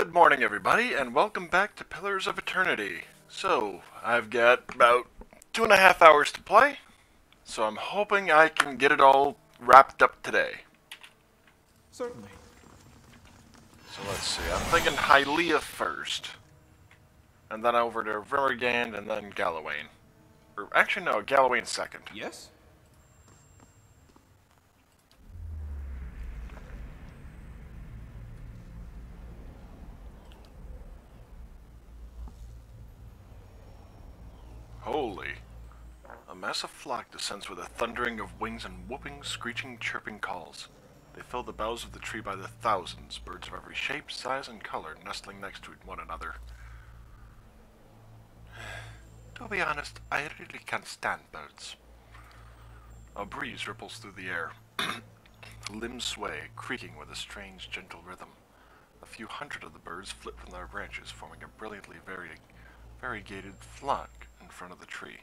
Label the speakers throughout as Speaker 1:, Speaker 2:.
Speaker 1: Good morning, everybody, and welcome back to Pillars of Eternity. So, I've got about 2.5 hours to play, so I'm hoping I can get it all wrapped up today.
Speaker 2: Certainly.
Speaker 1: So let's see, I'm thinking Hylia first, and then over to Vermigand, and then Gallowayne. Or actually, no, Gallowayne second.
Speaker 2: Yes?
Speaker 1: Holy. A massive flock descends with a thundering of wings and whooping, screeching, chirping calls. They fill the boughs of the tree by the thousands, birds of every shape, size, and color nestling next to one another. To be honest, I really can't stand birds. A breeze ripples through the air. Limbs sway, creaking with a strange, gentle rhythm. A few hundred of the birds flit from their branches, forming a brilliantly variegated flock in front of the tree.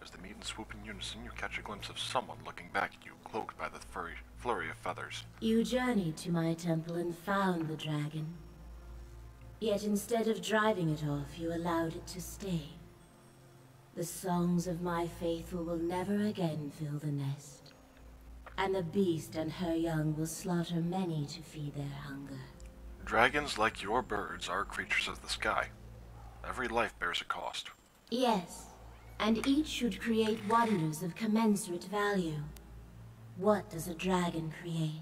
Speaker 1: As they meet and swoop in unison, you catch a glimpse of someone looking back at you, cloaked by the flurry of feathers.
Speaker 3: You journeyed to my temple and found the dragon. Yet instead of driving it off, you allowed it to stay. The songs of my faithful will never again fill the nest. And the beast and her young will slaughter many to feed their hunger.
Speaker 1: Dragons, like your birds, are creatures of the sky. Every life bears a cost.
Speaker 3: Yes, and each should create wonders of commensurate value. What does a dragon create?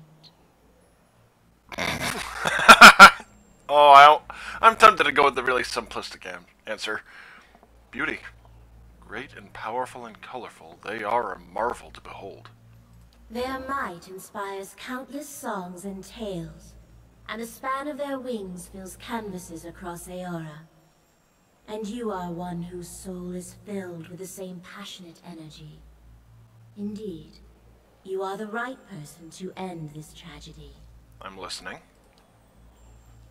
Speaker 1: I'm tempted to go with the really simplistic answer. Beauty. Great and powerful and colorful, they are a marvel to behold.
Speaker 3: Their might inspires countless songs and tales, and the span of their wings fills canvases across Aora. And you are one whose soul is filled with the same passionate energy. Indeed, you are the right person to end this tragedy.
Speaker 1: I'm listening.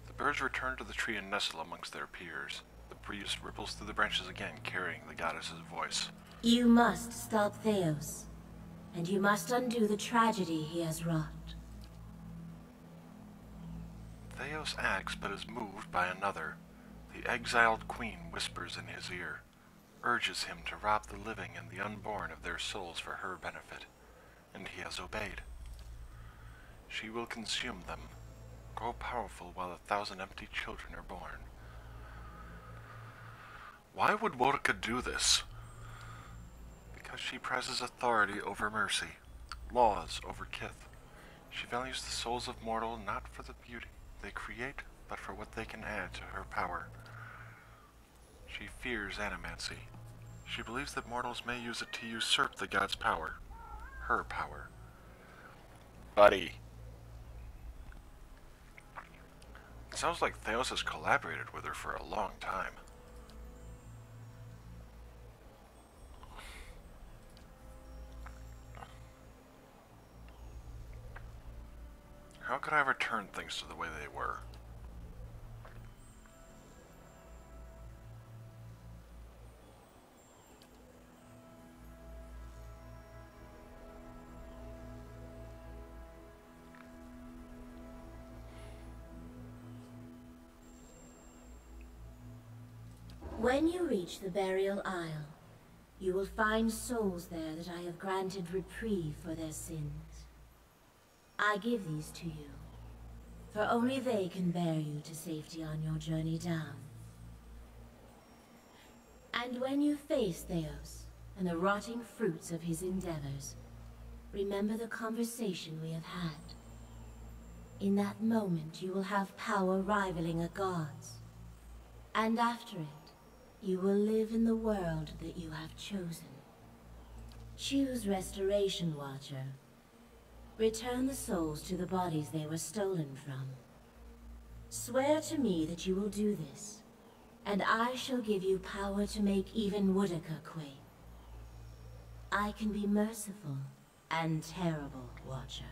Speaker 1: The birds return to the tree and nestle amongst their peers. The breeze ripples through the branches again, carrying the goddess's voice.
Speaker 3: You must stop Theos, and you must undo the tragedy he has wrought.
Speaker 1: Theos acts but is moved by another. The exiled queen whispers in his ear, urges him to rob the living and the unborn of their souls for her benefit, and he has obeyed. She will consume them, grow powerful while 1,000 empty children are born. Why would Wodika do this? Because she prizes authority over mercy, laws over kith. She values the souls of mortal not for the beauty they create, but for what they can add to her power. She fears animancy. She believes that mortals may use it to usurp the god's power. Her power. Buddy. It sounds like Theos has collaborated with her for a long time. How could I return things to the way they were?
Speaker 3: When you reach the burial isle, you will find souls there that I have granted reprieve for their sins. I give these to you, for only they can bear you to safety on your journey down. And when you face Theos and the rotting fruits of his endeavors, remember the conversation we have had. In that moment, you will have power rivaling a god's. And after it, you will live in the world that you have chosen. Choose Restoration, Watcher. Return the souls to the bodies they were stolen from. Swear to me that you will do this, and I shall give you power to make even Wodika quake. I can be merciful and terrible, Watcher.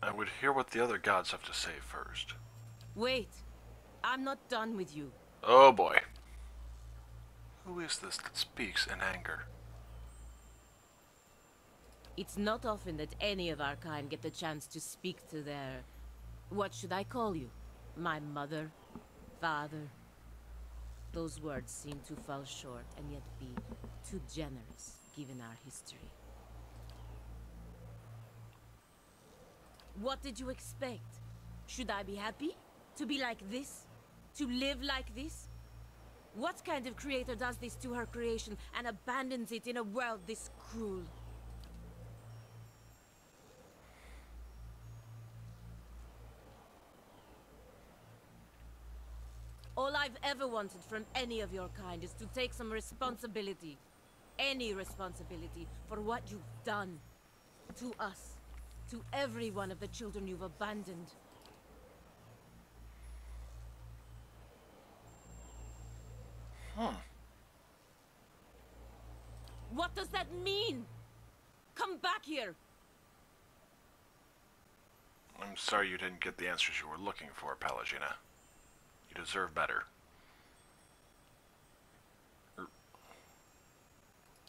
Speaker 1: I would hear what the other gods have to say first.
Speaker 4: Wait. I'm not done with you.
Speaker 1: Oh boy. Who is this that speaks in anger?
Speaker 4: It's not often that any of our kind get the chance to speak to their... What should I call you? My mother? Father. Those words seem to fall short and yet be too generous, given our history. What did you expect? Should I be happy? To be like this? To live like this? What kind of creator does this to her creation and abandons it in a world this cruel? All I've ever wanted from any of your kind is to take some responsibility. Any responsibility for what you've done. To us. To every one of the children you've abandoned. What does that mean? Come back here!
Speaker 1: I'm sorry you didn't get the answers you were looking for, Pallegina. You deserve better.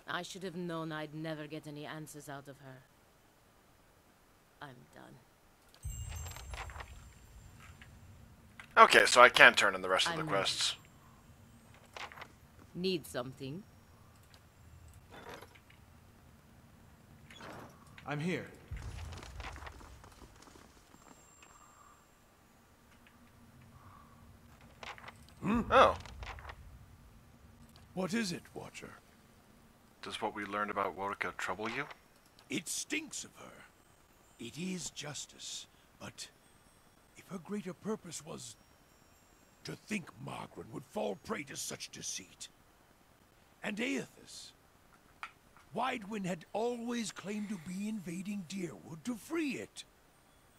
Speaker 4: I should have known I'd never get any answers out of her. I'm done.
Speaker 1: Okay, so I can't turn in the rest of the
Speaker 4: I'm
Speaker 1: quests.
Speaker 4: Need something?
Speaker 2: I'm here.
Speaker 1: Oh.
Speaker 5: What is it, Watcher?
Speaker 1: Does what we learned about Wodka trouble you?
Speaker 5: It stinks of her. It is justice, but if her greater purpose was to think Margaret would fall prey to such deceit. And Aethys. Widewin had always claimed to be invading Deerwood to free it.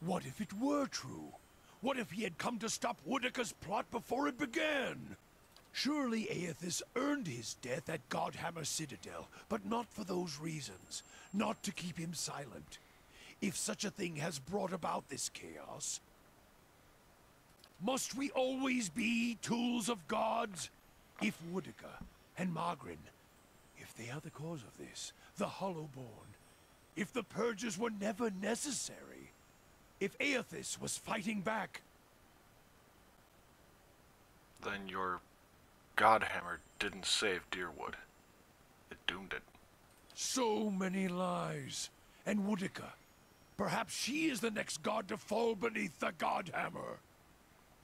Speaker 5: What if it were true? What if he had come to stop Woodica's plot before it began? Surely Aethys earned his death at Godhammer Citadel, but not for those reasons. Not to keep him silent. If such a thing has brought about this chaos, must we always be tools of gods? If Woodica and Margaret, if they are the cause of this, the Hollowborn, if the purges were never necessary, if Aethys was fighting back,
Speaker 1: Then your Godhammer didn't save Deerwood. It doomed it.
Speaker 5: so many lies. And Woodica, perhaps she is the next god to fall beneath the Godhammer.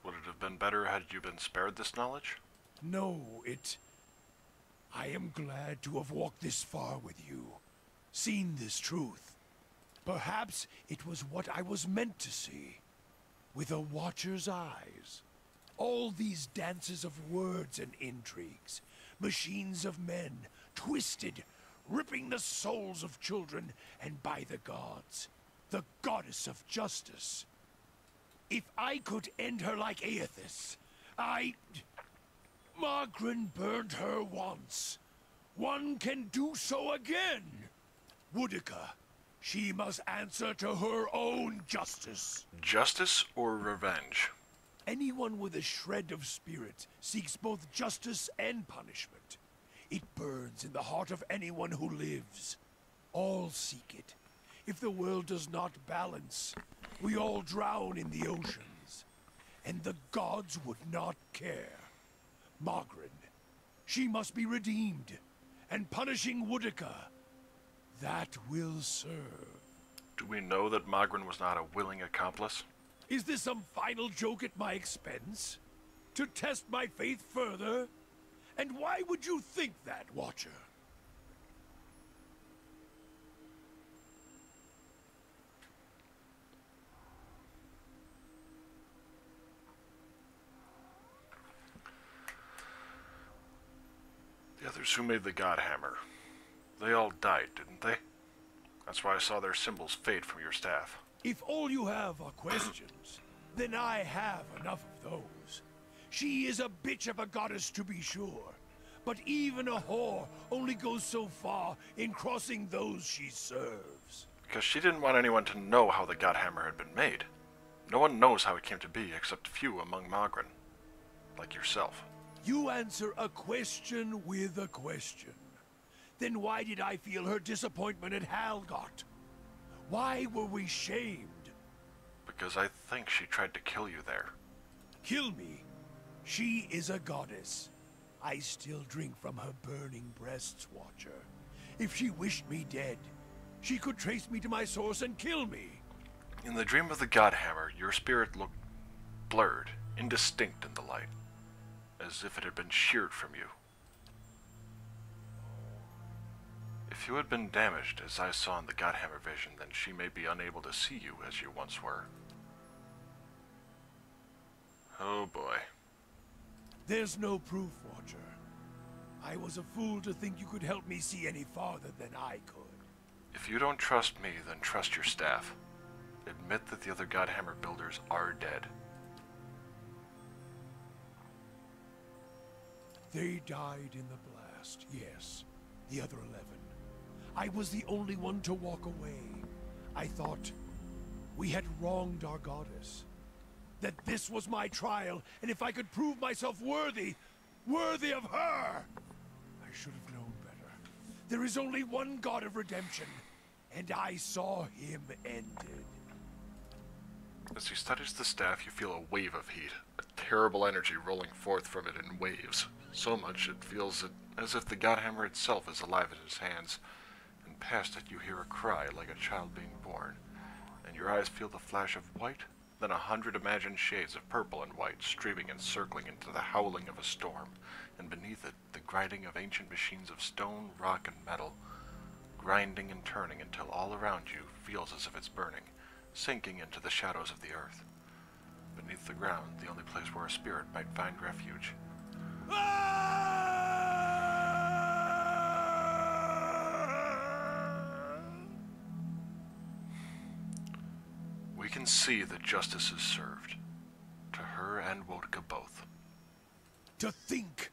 Speaker 1: Would it have been better had you been spared this knowledge?
Speaker 5: No, I am glad to have walked this far with you, seen this truth. Perhaps it was what I was meant to see, with a Watcher's eyes. All these dances of words and intrigues, machines of men, twisted, ripping the souls of children, and by the gods, the goddess of justice. If I could end her like Aethys, Margaret burned her once. One can do so again. Woodica, she must answer to her own justice.
Speaker 1: Justice or revenge?
Speaker 5: Anyone with a shred of spirit seeks both justice and punishment. It burns in the heart of anyone who lives. All seek it. If the world does not balance, we all drown in the oceans. And the gods would not care. Margaret, she must be redeemed. And punishing Woodica, that will serve.
Speaker 1: Do we know that Magrin was not a willing accomplice?
Speaker 5: Is this some final joke at my expense? To test my faith further? And why would you think that, Watcher?
Speaker 1: The others who made the Godhammer, they all died, didn't they? That's why I saw their symbols fade from your staff.
Speaker 5: If all you have are questions, then I have enough of those. She is a bitch of a goddess, to be sure. But even a whore only goes so far in crossing those she serves.
Speaker 1: Because she didn't want anyone to know how the Godhammer had been made. No one knows how it came to be except few among Magrin. Like yourself.
Speaker 5: You answer a question with a question. Then why did I feel her disappointment at Halgot? Why were we shamed?
Speaker 1: Because I think she tried to kill you there.
Speaker 5: Kill me? She is a goddess. I still drink from her burning breasts, Watcher. If she wished me dead, she could trace me to my source and kill me.
Speaker 1: In the dream of the Godhammer, your spirit looked blurred, indistinct in the light, as if it had been sheared from you. If you had been damaged, as I saw in the Godhammer vision, then she may be unable to see you as you once were. Oh boy.
Speaker 5: There's no proof, Watcher. I was a fool to think you could help me see any farther than I could.
Speaker 1: If you don't trust me, then trust your staff. Admit that the other Godhammer builders are dead.
Speaker 5: They died in the blast, yes. The other 11. I was the only one to walk away. I thought we had wronged our goddess. That this was my trial, and if I could prove myself worthy of her! I should have known better. There is only one God of redemption, and I saw him ended.
Speaker 1: As he studies the staff, you feel a wave of heat, a terrible energy rolling forth from it in waves. So much it feels as if the Godhammer itself is alive in his hands. And past it you hear a cry like a child being born, and your eyes feel the flash of white, then 100 imagined shades of purple and white streaming and circling into the howling of a storm, and beneath it the grinding of ancient machines of stone, rock, and metal, grinding and turning until all around you feels as if it's burning, sinking into the shadows of the earth. Beneath the ground, the only place where a spirit might find refuge. We can see that justice is served, to her and Wodka both.
Speaker 5: To think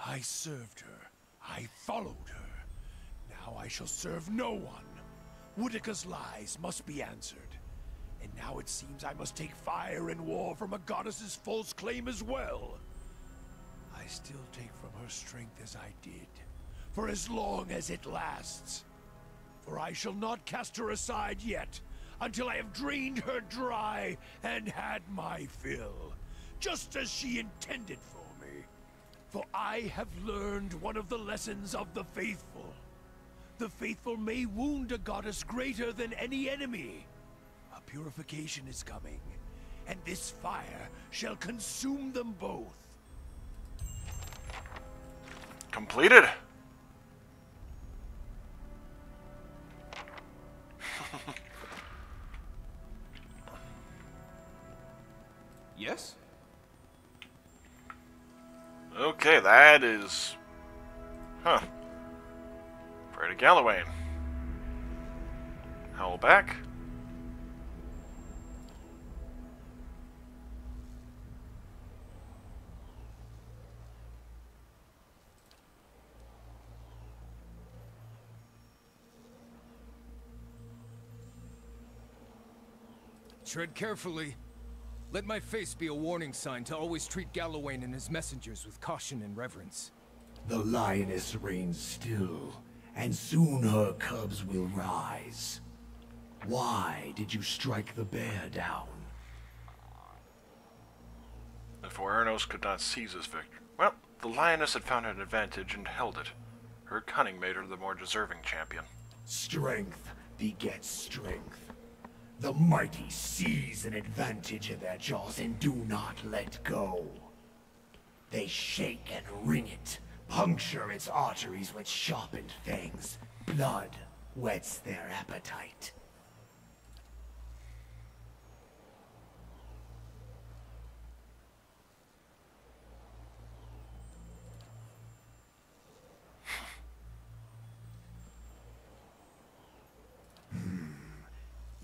Speaker 5: I served her, I followed her. Now I shall serve no one. Wodka's lies must be answered. And now it seems I must take fire and war from a goddess's false claim as well. I still take from her strength as I did, for as long as it lasts. For I shall not cast her aside yet, until I have drained her dry and had my fill, just as she intended for me. For I have learned one of the lessons of the faithful. The faithful may wound a goddess greater than any enemy. A purification is coming, and this fire shall consume them both.
Speaker 1: Completed!
Speaker 2: Yes?
Speaker 1: Okay, that is... Huh. Pray to Gallowayne. Howl back.
Speaker 6: Tread carefully. Let my face be a warning sign to always treat Gallowayne and his messengers with caution and reverence.
Speaker 7: The lioness reigns still, and soon her cubs will rise. Why did you strike the bear down?
Speaker 1: If Oernos could not seize his victory... Well, the lioness had found an advantage and held it. Her cunning made her the more deserving champion.
Speaker 7: Strength begets strength. The mighty seize an advantage in their jaws and do not let go. They shake and wring it, puncture its arteries with sharpened fangs. Blood whets their appetite.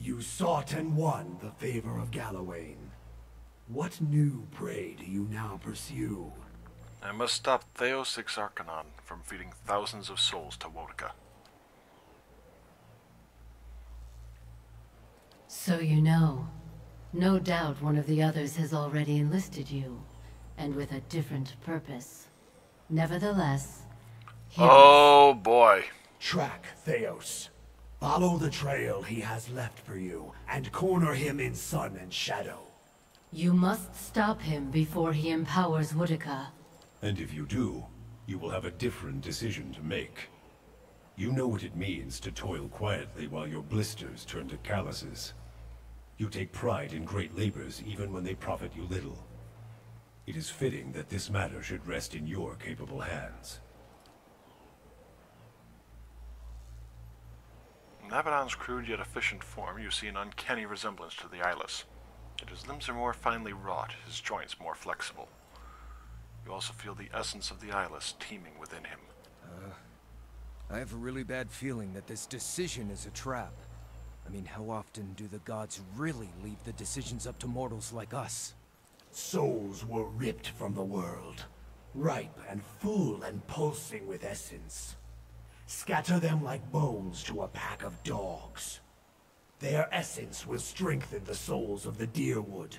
Speaker 7: You sought and won the favor of Gallowayne. What new prey do you now pursue?
Speaker 1: I must stop Theos Exarchanon from feeding thousands of souls to Wodka.
Speaker 3: So you know. No doubt one of the others has already enlisted you, and with a different purpose. Nevertheless,
Speaker 1: Oh boy.
Speaker 7: Track Theos. Follow the trail he has left for you, and corner him in sun and shadow.
Speaker 8: You must stop him before he empowers Woodica.
Speaker 5: And if you do, you will have a different decision to make. You know what it means to toil quietly while your blisters turn to calluses. You take pride in great labors even when they profit you little. It is fitting that this matter should rest in your capable hands.
Speaker 1: In Abaddon's crude yet efficient form, you see an uncanny resemblance to the eyeless. Yet his limbs are more finely wrought, his joints more flexible. You also feel the essence of the eyeless teeming within him.
Speaker 6: I have a really bad feeling that this decision is a trap. I mean, how often do the gods really leave the decisions up to mortals like us?
Speaker 7: Souls were ripped from the world, ripe and full and pulsing with essence. Scatter them like bones to a pack of dogs. Their essence will strengthen the souls of the Deerwood.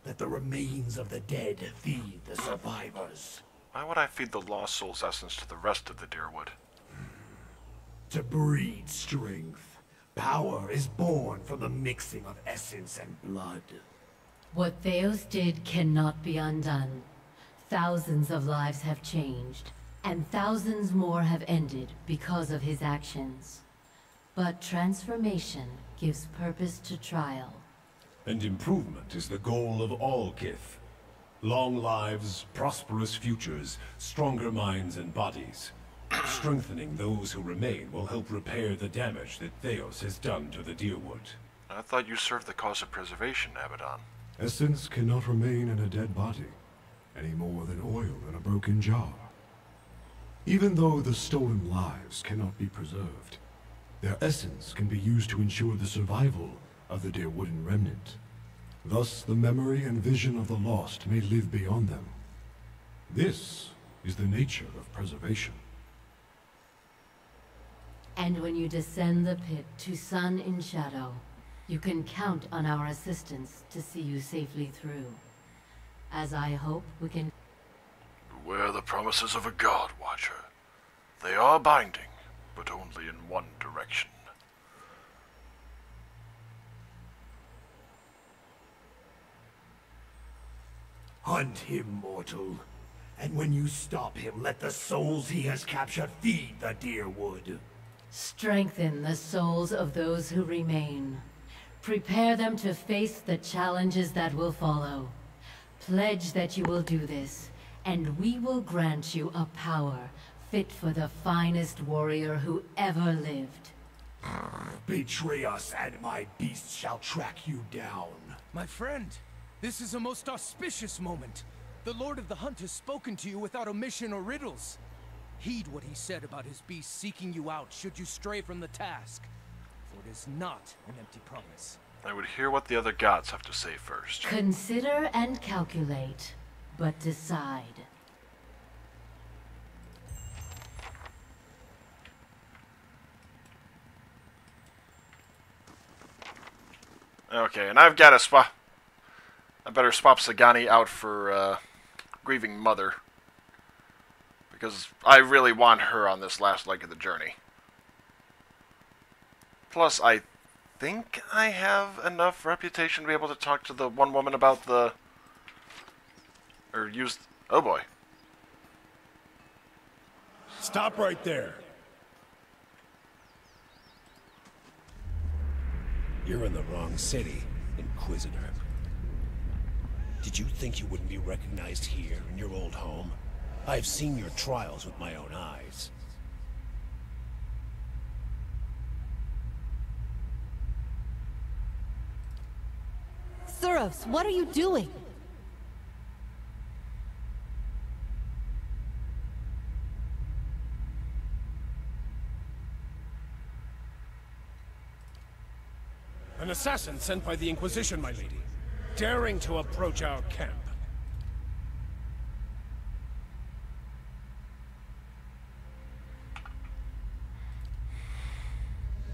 Speaker 7: Let the remains of the dead feed the survivors.
Speaker 1: Why would I feed the lost soul's essence to the rest of the Deerwood?
Speaker 7: To breed strength. Power is born from the mixing of essence and blood.
Speaker 8: What Theos did cannot be undone. Thousands of lives have changed, and thousands more have ended because of his actions. But transformation gives purpose to trial.
Speaker 5: And improvement is the goal of all Kith. Long lives, prosperous futures, stronger minds and bodies. Strengthening those who remain will help repair the damage that Theos has done to the Deerwood.
Speaker 1: I thought you served the cause of preservation, Abaddon.
Speaker 9: Essence cannot remain in a dead body, any more than oil in a broken jar. Even though the stolen lives cannot be preserved, their essence can be used to ensure the survival of the Deerwooden remnant. Thus, the memory and vision of the lost may live beyond them. This is the nature of preservation.
Speaker 8: And when you descend the pit to Sun in Shadow, you can count on our assistance to see you safely through. As I hope we can...
Speaker 1: Beware the promises of a god, Watcher. They are binding, but only in one direction.
Speaker 7: Hunt him, mortal. And when you stop him, let the souls he has captured feed the Deerwood.
Speaker 8: Strengthen the souls of those who remain. Prepare them to face the challenges that will follow. Pledge that you will do this, and we will grant you a power fit for the finest warrior who ever lived.
Speaker 7: Betray us, and my beast shall track you down.
Speaker 6: My friend, this is a most auspicious moment. The Lord of the Hunt has spoken to you without omission or riddles. Heed what he said about his beast seeking you out should you stray from the task. For it is not an empty promise.
Speaker 1: I would hear what the other gods have to say first.
Speaker 8: Consider and calculate, but decide.
Speaker 1: Okay, and I've got to I better swap Sagani out for Grieving Mother. Because I really want her on this last leg of the journey. Plus, I think I have enough reputation to be able to talk to the one woman about the... Or use... Oh boy.
Speaker 5: Stop right there. You're in the wrong city, Inquisitor. Did you think you wouldn't be recognized here in your old home? I've seen your trials with my own eyes.
Speaker 4: Thuros, what are you doing?
Speaker 5: An assassin sent by the Inquisition, my lady, daring to approach our camp.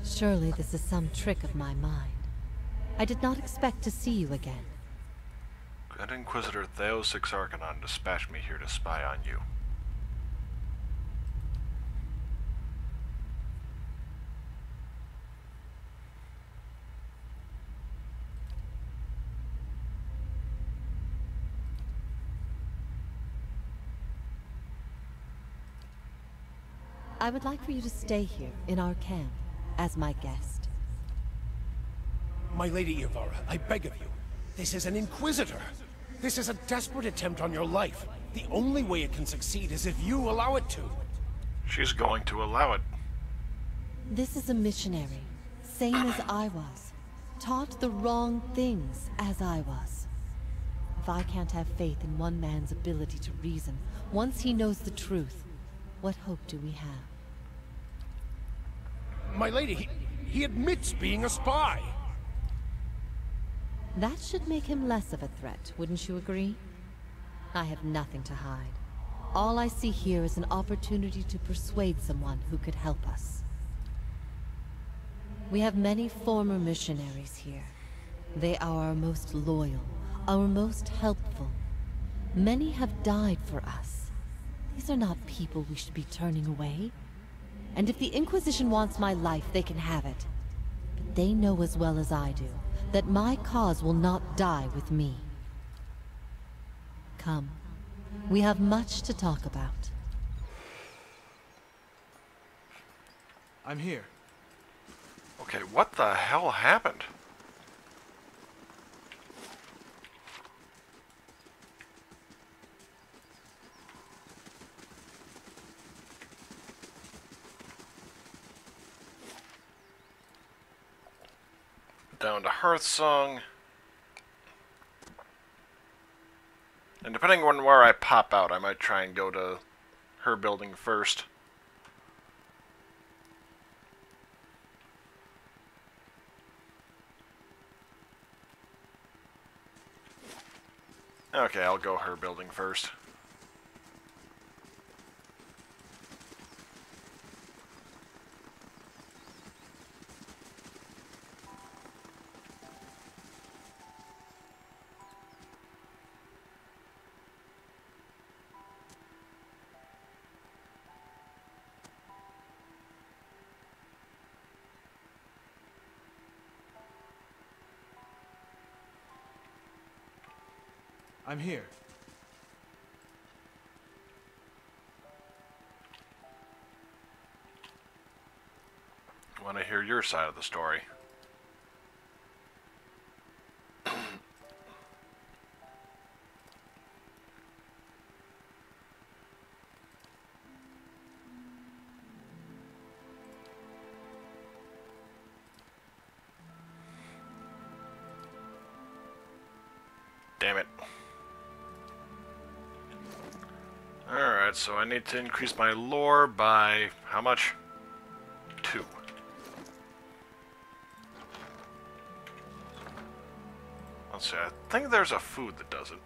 Speaker 10: Surely this is some trick of my mind. I did not expect to see you again.
Speaker 1: Grand Inquisitor Theos Arcanon dispatched me here to spy on you.
Speaker 10: I would like for you to stay here, in our camp, as my guest.
Speaker 5: My Lady Ivara, I beg of you. This is an Inquisitor. This is a desperate attempt on your life. The only way it can succeed is if you allow it to.
Speaker 1: She's going to allow it.
Speaker 10: This is a missionary, same as I was. Taught the wrong things, as I was. If I can't have faith in one man's ability to reason, once he knows the truth, what hope do we have?
Speaker 5: My lady, he admits being a spy.
Speaker 10: That should make him less of a threat, wouldn't you agree? I have nothing to hide. All I see here is an opportunity to persuade someone who could help us. We have many former missionaries here. They are our most loyal, our most helpful. Many have died for us. These are not people we should be turning away. And if the Inquisition wants my life, they can have it. But they know as well as I do that my cause will not die with me. Come. We have much to talk about.
Speaker 2: I'm here.
Speaker 1: Okay, what the hell happened? Down to Hearthsong. And depending on where I pop out, I might try and go to her building first. Okay, I'll go her building first.
Speaker 2: I'm here.
Speaker 1: I want to hear your side of the story. Damn it. Alright, so I need to increase my lore by how much? 2. Let's see, I think there's a food that does it.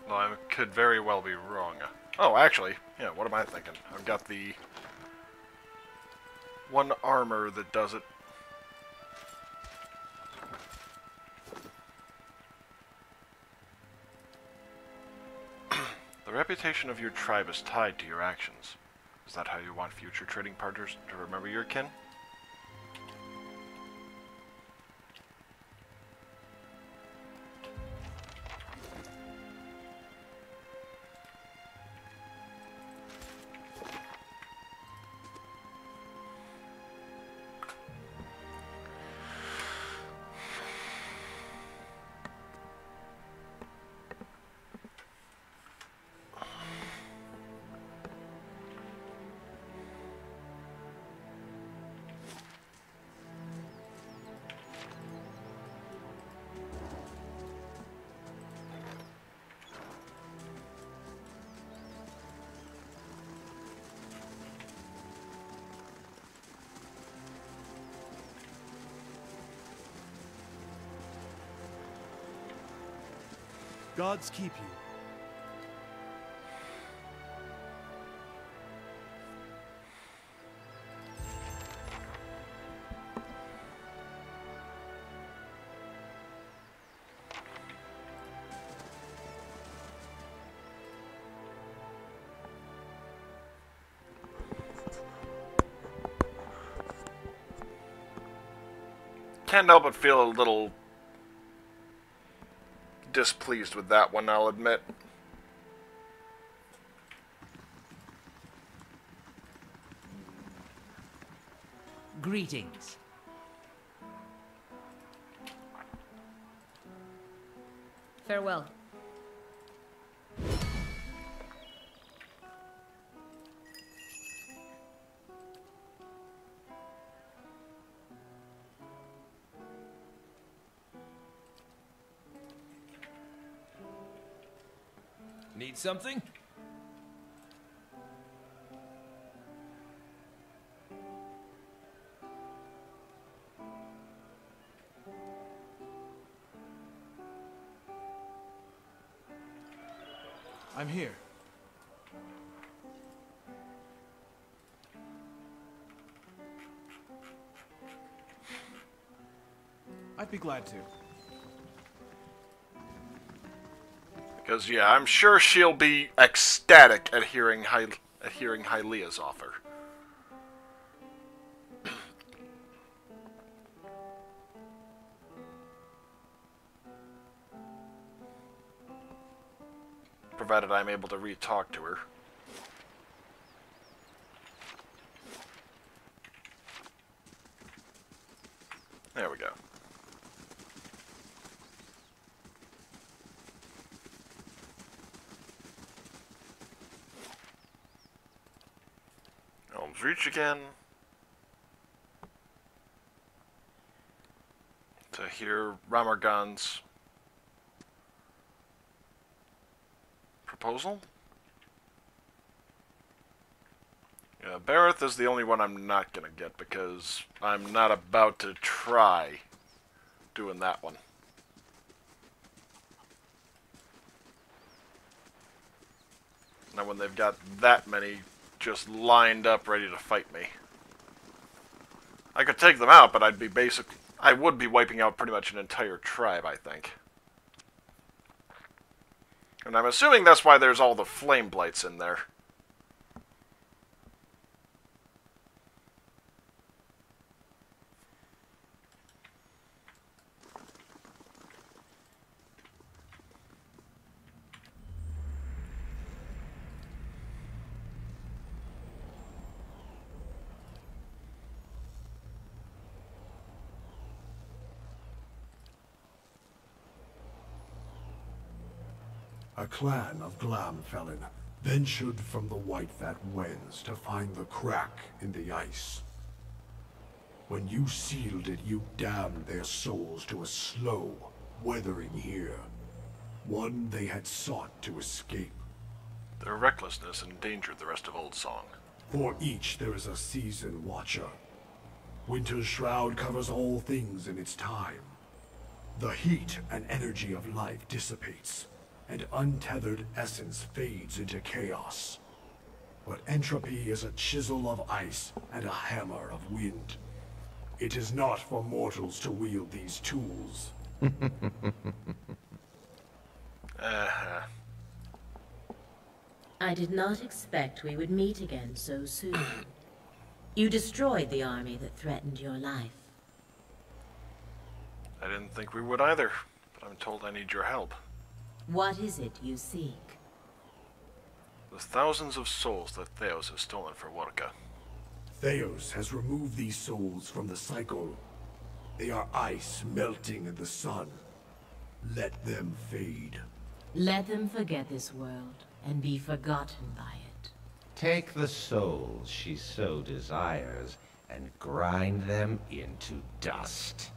Speaker 1: Well, I could very well be wrong. Oh, actually, yeah, what am I thinking? I've got the one armor that does it. The reputation of your tribe is tied to your actions. Is that how you want future trading partners to remember your kin?
Speaker 2: Gods keep you.
Speaker 1: Can't help but feel a little displeased with that one, I'll admit.
Speaker 11: Greetings.
Speaker 4: Farewell.
Speaker 11: Need something?
Speaker 2: I'm here. I'd be glad to.
Speaker 1: Because, yeah, I'm sure she'll be ecstatic at hearing Hylia's offer. Provided I'm able to re-talk to her. There we go. Elm's Reach again. To hear Ramargan's proposal. Yeah, Bareth is the only one I'm not gonna get because I'm not about to try doing that one. Now when they've got that many just lined up ready to fight me. I could take them out, but I would be wiping out pretty much an entire tribe, I think. And I'm assuming that's why there's all the flame blights in there.
Speaker 9: A clan of Glamfelin ventured from the Whitefat Wens to find the crack in the ice. When you sealed it, you damned their souls to a slow weathering here, one they had sought to escape.
Speaker 1: Their recklessness endangered the rest of Old Song.
Speaker 9: For each there is a season watcher. Winter's shroud covers all things in its time. The heat and energy of life dissipates, and untethered essence fades into chaos. But entropy is a chisel of ice and a hammer of wind. It is not for mortals to wield these tools.
Speaker 3: I did not expect we would meet again so soon. You destroyed the army that threatened your life.
Speaker 1: I didn't think we would either, but I'm told I need your help.
Speaker 3: What is it you seek?
Speaker 1: The thousands of souls that Theos has stolen for Worka.
Speaker 9: Theos has removed these souls from the cycle. They are ice melting in the sun. Let them fade.
Speaker 3: Let them forget this world and be forgotten by it.
Speaker 12: Take the souls she so desires and grind them into dust.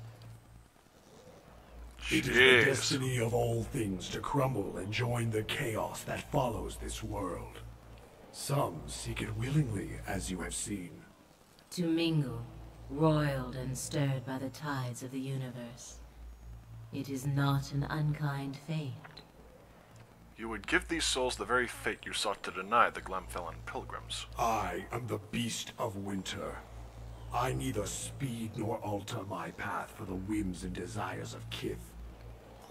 Speaker 9: It is the destiny of all things to crumble and join the chaos that follows this world. Some seek it willingly, as you have seen.
Speaker 3: To mingle, roiled and stirred by the tides of the universe. It is not an unkind fate.
Speaker 1: You would give these souls the very fate you sought to deny the Glamfelin pilgrims.
Speaker 9: I am the beast of winter. I neither speed nor alter my path for the whims and desires of Kith.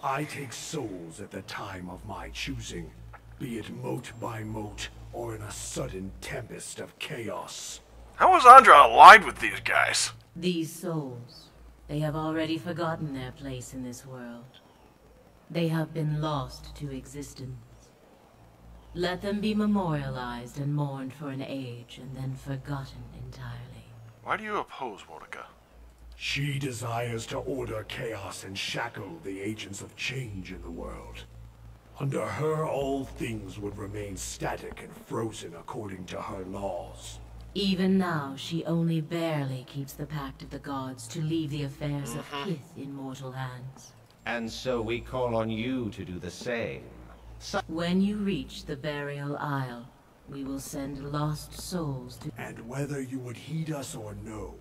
Speaker 9: I take souls at the time of my choosing, be it mote by mote or in a sudden tempest of chaos.
Speaker 1: How was Andra allied with these guys?
Speaker 3: These souls, they have already forgotten their place in this world. They have been lost to existence. Let them be memorialized and mourned for an age and then forgotten entirely.
Speaker 1: Why do you oppose Mordecai?
Speaker 7: She desires to order chaos and shackle the agents of change in the world. Under her, all things would remain static and frozen according to her laws.
Speaker 3: Even now, she only barely keeps the pact of the gods to leave the affairs of Kith in mortal hands.
Speaker 12: And so we call on you to do the same.
Speaker 3: When you reach the Burial Isle, we will send lost souls to...
Speaker 7: And whether you would heed us or no,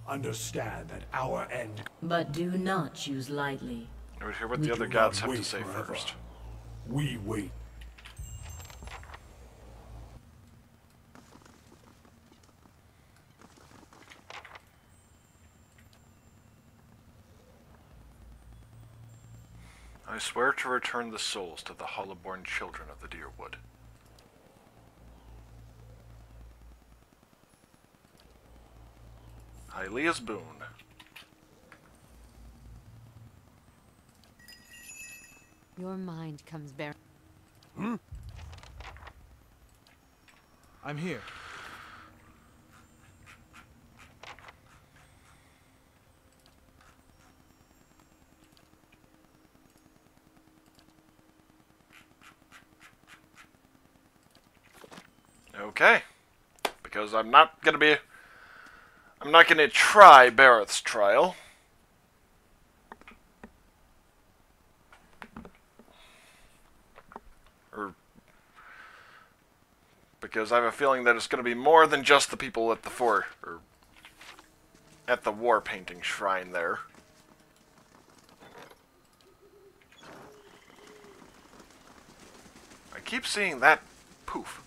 Speaker 7: understand that our end...
Speaker 3: But do not choose lightly.
Speaker 1: I would hear what
Speaker 7: We
Speaker 1: the other
Speaker 7: do
Speaker 1: gods
Speaker 7: not
Speaker 1: have to
Speaker 7: wait
Speaker 1: say
Speaker 7: forever.
Speaker 1: first.
Speaker 7: We wait.
Speaker 1: I swear to return the souls to the hollow-born children of the Deerwood. Hylia's boon.
Speaker 10: Your mind comes bearing.
Speaker 2: I'm here.
Speaker 1: Okay. Because I'm not gonna try Barrett's trial. Because I have a feeling that it's gonna be more than just the people at the at the war painting shrine there. I keep seeing that poof.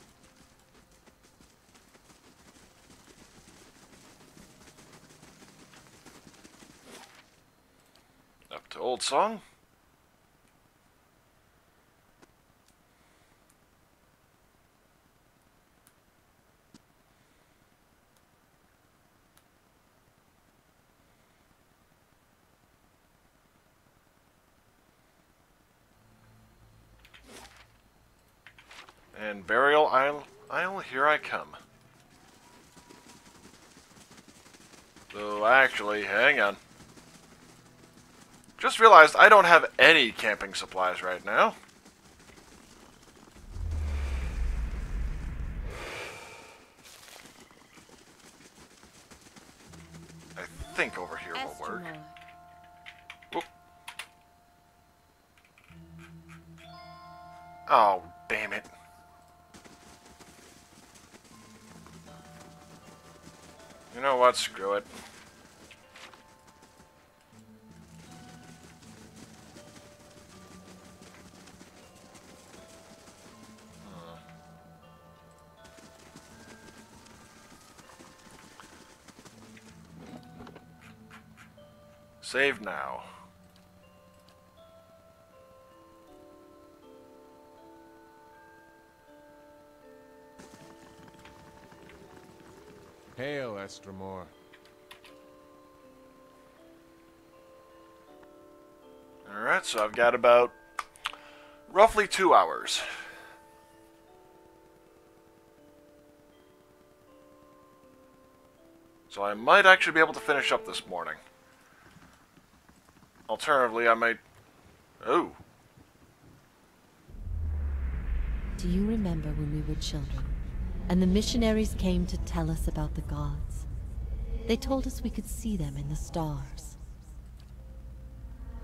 Speaker 1: Up to Old Song. And Burial Isle, here I come. So actually, hang on. Just realized I don't have any camping supplies right now. I think over here will work. Oop. Oh, damn it. You know what? Screw it. Save now.
Speaker 13: Hail, Estremor.
Speaker 1: Alright, so I've got about roughly 2 hours. So I might actually be able to finish up this morning. Alternatively, I might... Oh.
Speaker 10: Do you remember when we were children, and the missionaries came to tell us about the gods? They told us we could see them in the stars.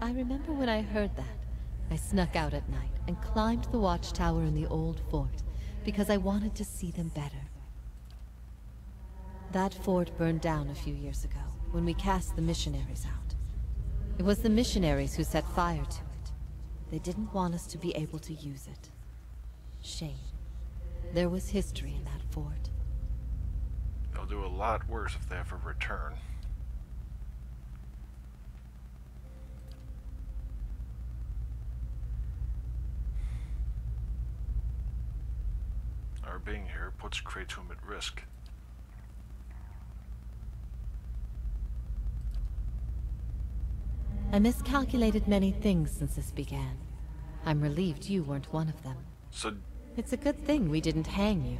Speaker 10: I remember when I heard that, I snuck out at night and climbed the watchtower in the old fort because I wanted to see them better. That fort burned down a few years ago when we cast the missionaries out. It was the missionaries who set fire to it. They didn't want us to be able to use it. Shame. There was history in that fort.
Speaker 1: They'll do a lot worse if they ever return. Our being here puts Kratom at risk.
Speaker 10: I miscalculated many things since this began. I'm relieved you weren't one of them.
Speaker 1: So...
Speaker 10: It's a good thing we didn't hang you.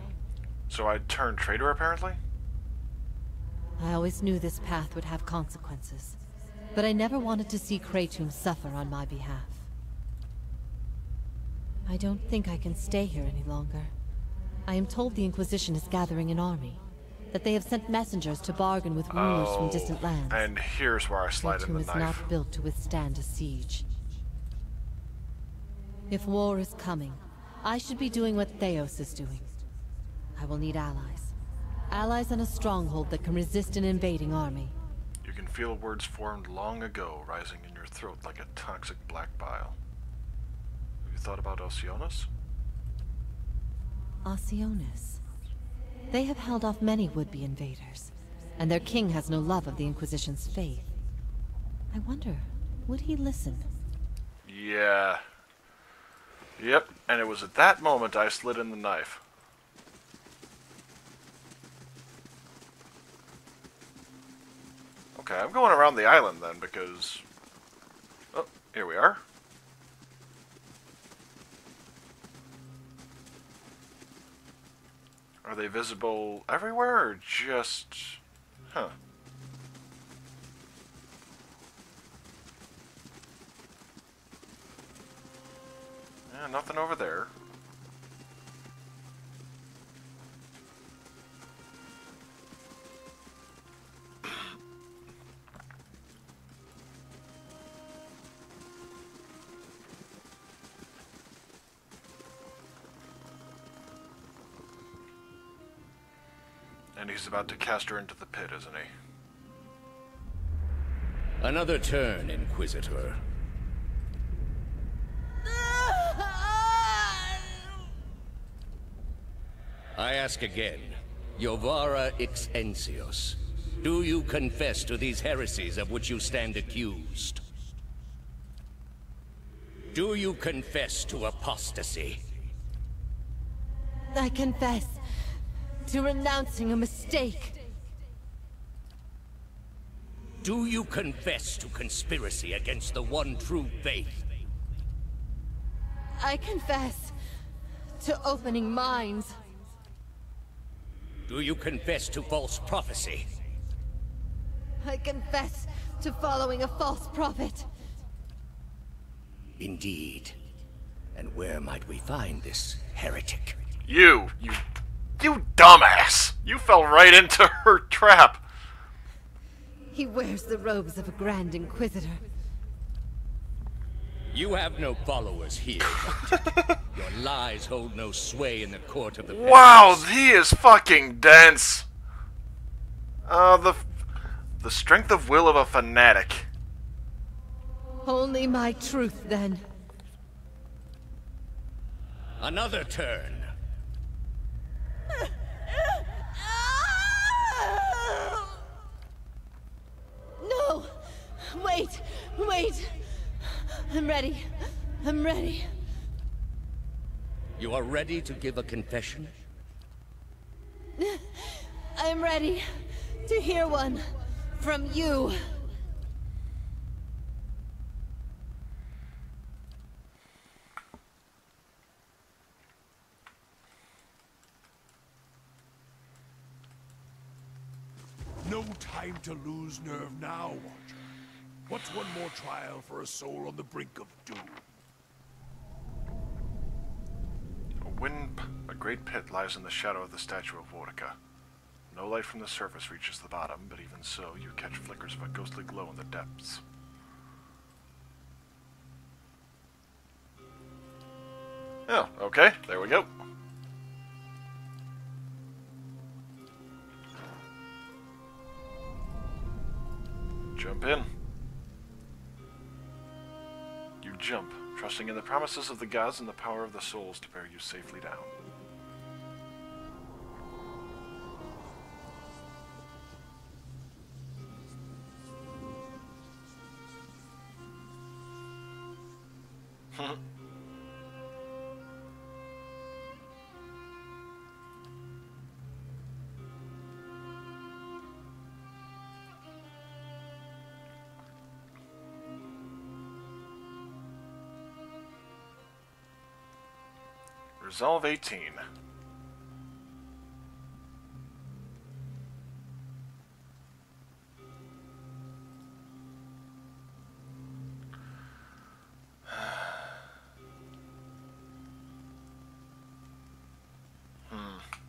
Speaker 1: So I turned traitor, apparently?
Speaker 10: I always knew this path would have consequences, but I never wanted to see Kratom suffer on my behalf. I don't think I can stay here any longer. I am told the Inquisition is gathering an army, that they have sent messengers to bargain with rulers from distant lands.
Speaker 1: And here's where I slide in
Speaker 10: Kratom
Speaker 1: the
Speaker 10: is
Speaker 1: knife.
Speaker 10: not built to withstand a siege. If war is coming, I should be doing what Theos is doing. I will need allies. Allies in a stronghold that can resist an invading army.
Speaker 1: You can feel words formed long ago rising in your throat like a toxic black bile. Have you thought about Oceanus?
Speaker 10: Oceanus. They have held off many would-be invaders, and their king has no love of the Inquisition's faith. I wonder, would he listen?
Speaker 1: Yeah. Yep, and it was at that moment I slid in the knife. Okay, I'm going around the island then, because... Oh, here we are. Are they visible everywhere, or just... Huh. Yeah, nothing over there. And he's about to cast her into the pit, isn't he?
Speaker 13: Another turn, Inquisitor. I ask again, Jovara Ixensios, do you confess to these heresies of which you stand accused? Do you confess to apostasy?
Speaker 10: I confess to renouncing a mistake.
Speaker 13: Do you confess to conspiracy against the one true faith?
Speaker 10: I confess to opening minds.
Speaker 13: Do you confess to false prophecy?
Speaker 10: I confess to following a false prophet.
Speaker 13: Indeed. And where might we find this heretic?
Speaker 1: You dumbass! You fell right into her trap!
Speaker 10: He wears the robes of a Grand Inquisitor.
Speaker 13: You have no followers here, Doctor. Your lies hold no sway in the court of the
Speaker 1: Wow,
Speaker 13: peasants.
Speaker 1: he is fucking dense! The strength of will of a fanatic.
Speaker 10: Only my truth, then.
Speaker 13: Another turn.
Speaker 10: No! Wait! Wait! I'm ready. I'm ready.
Speaker 13: You are ready to give a confession?
Speaker 10: I'm ready to hear one from you.
Speaker 5: No time to lose nerve now, Watcher. What's one more trial for a soul on the brink of doom?
Speaker 1: A great pit lies in the shadow of the statue of Vortica. No light from the surface reaches the bottom, but even so, you catch flickers of a ghostly glow in the depths. Oh, okay, there we go. Jump in. You jump, trusting in the promises of the gods and the power of the souls to bear you safely down. Resolve 18.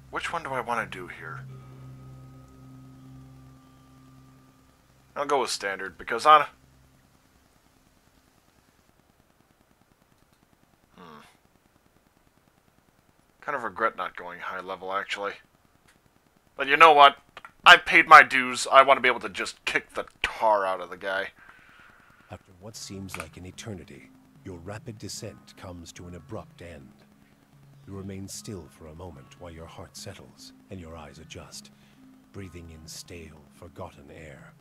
Speaker 1: Which one do I want to do here? I'll go with standard, because on... Kind of regret not going high level, actually. But you know what? I paid my dues. I want to be able to just kick the tar out of the guy.
Speaker 14: After what seems like an eternity, your rapid descent comes to an abrupt end. You remain still for a moment while your heart settles and your eyes adjust, breathing in stale, forgotten air.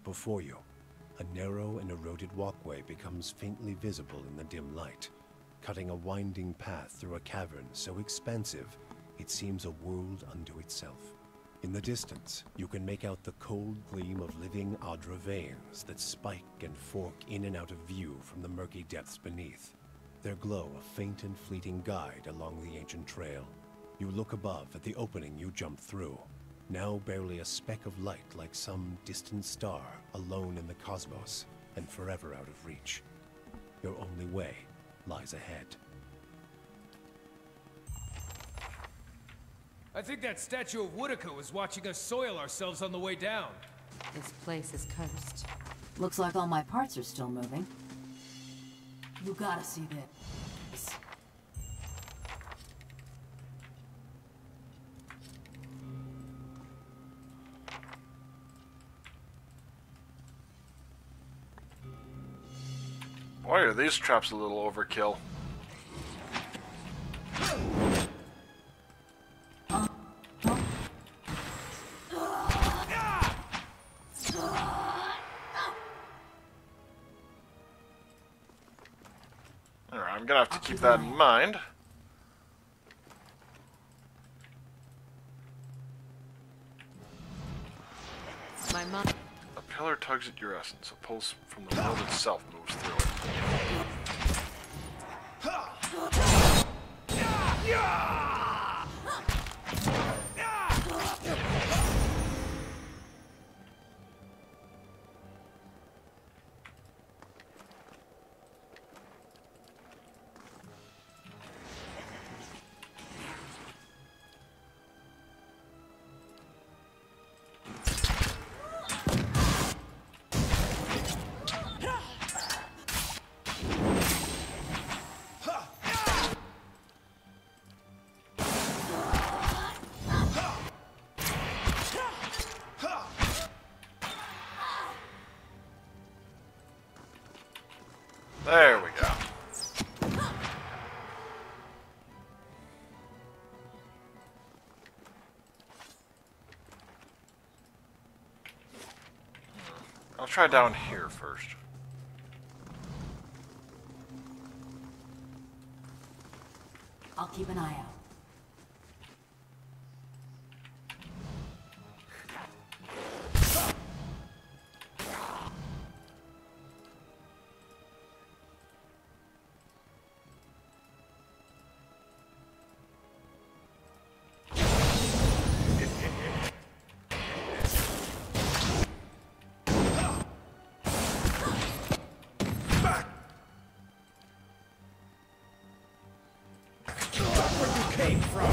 Speaker 14: Before you, a narrow and eroded walkway becomes faintly visible in the dim light, cutting a winding path through a cavern so expansive it seems a world unto itself. In the distance, you can make out the cold gleam of living Adra veins that spike and fork in and out of view from the murky depths beneath. Their glow a faint and fleeting guide along the ancient trail. You look above at the opening you jumped through, now barely a speck of light like some distant star alone in the cosmos and forever out of reach. Your only way lies ahead.
Speaker 6: I think that statue of Woodica was watching us soil ourselves on the way down.
Speaker 10: This place is cursed. Looks like all my parts are still moving. You gotta see this.
Speaker 1: Boy, are these traps a little overkill. Alright, I'm gonna have to keep that in mind.
Speaker 10: My mom.
Speaker 1: A pillar tugs at your essence. A pulse from the world itself moves through it. There we go. I'll try down here first.
Speaker 10: I'll keep an eye out.
Speaker 5: Came from.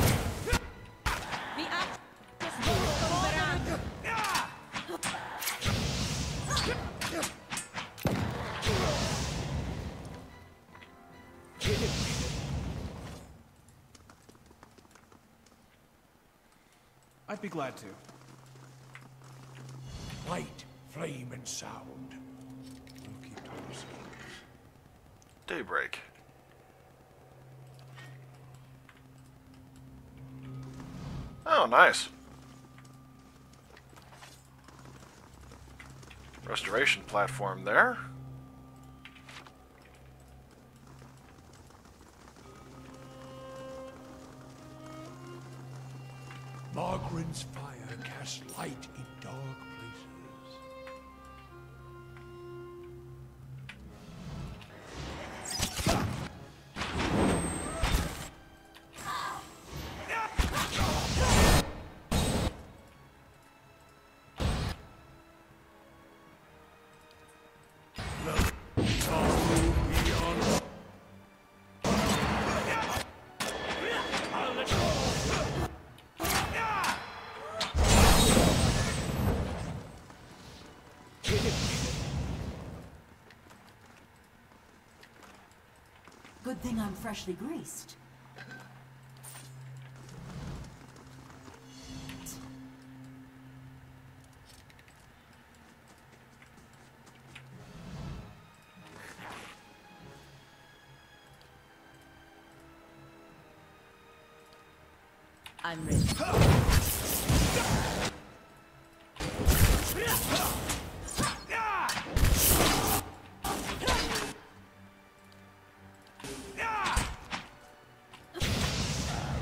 Speaker 2: I'd be glad to.
Speaker 5: Light, flame, and sound. We'll keep to ourselves.
Speaker 1: Daybreak. Oh, nice. Restoration platform there.
Speaker 5: Margaren's fire casts light in dark places.
Speaker 15: I'm freshly greased.
Speaker 4: I'm ready.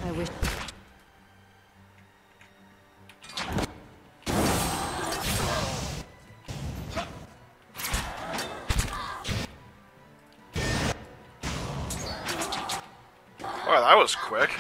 Speaker 10: I wish...
Speaker 1: Well, that was quick.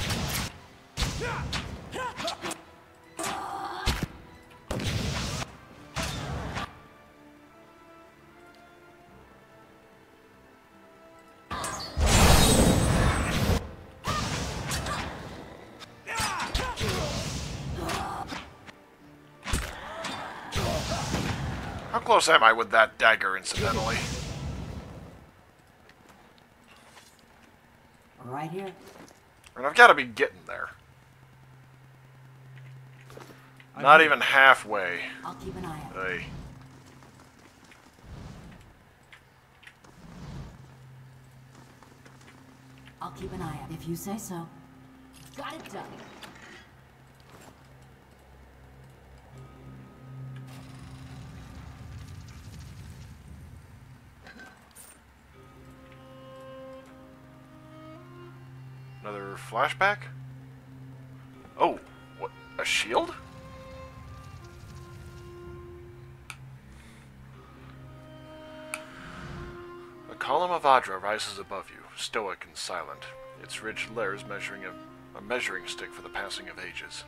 Speaker 1: How close am I with that dagger, incidentally?
Speaker 15: Right here.
Speaker 1: And I've got to be getting there. Not even halfway.
Speaker 15: I'll keep an eye out.
Speaker 1: Hey.
Speaker 15: I'll keep an eye out if you say so. Got it done.
Speaker 1: Another flashback? Oh, what? A shield? A column of Adra rises above you, stoic and silent, its ridged layers measuring a measuring stick for the passing of ages.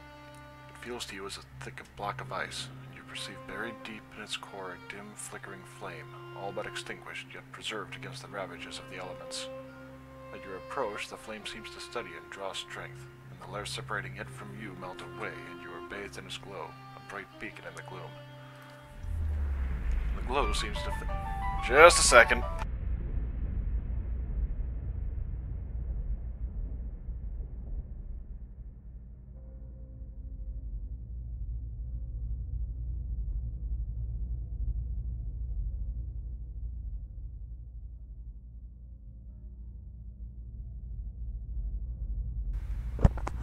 Speaker 1: It feels to you as a thick block of ice, and you perceive buried deep in its core a dim, flickering flame, all but extinguished, yet preserved against the ravages of the elements. At your approach, the flame seems to steady and draw strength, and the layers separating it from you melt away, and you are bathed in its glow, a bright beacon in the gloom. The glow seems to Just a second.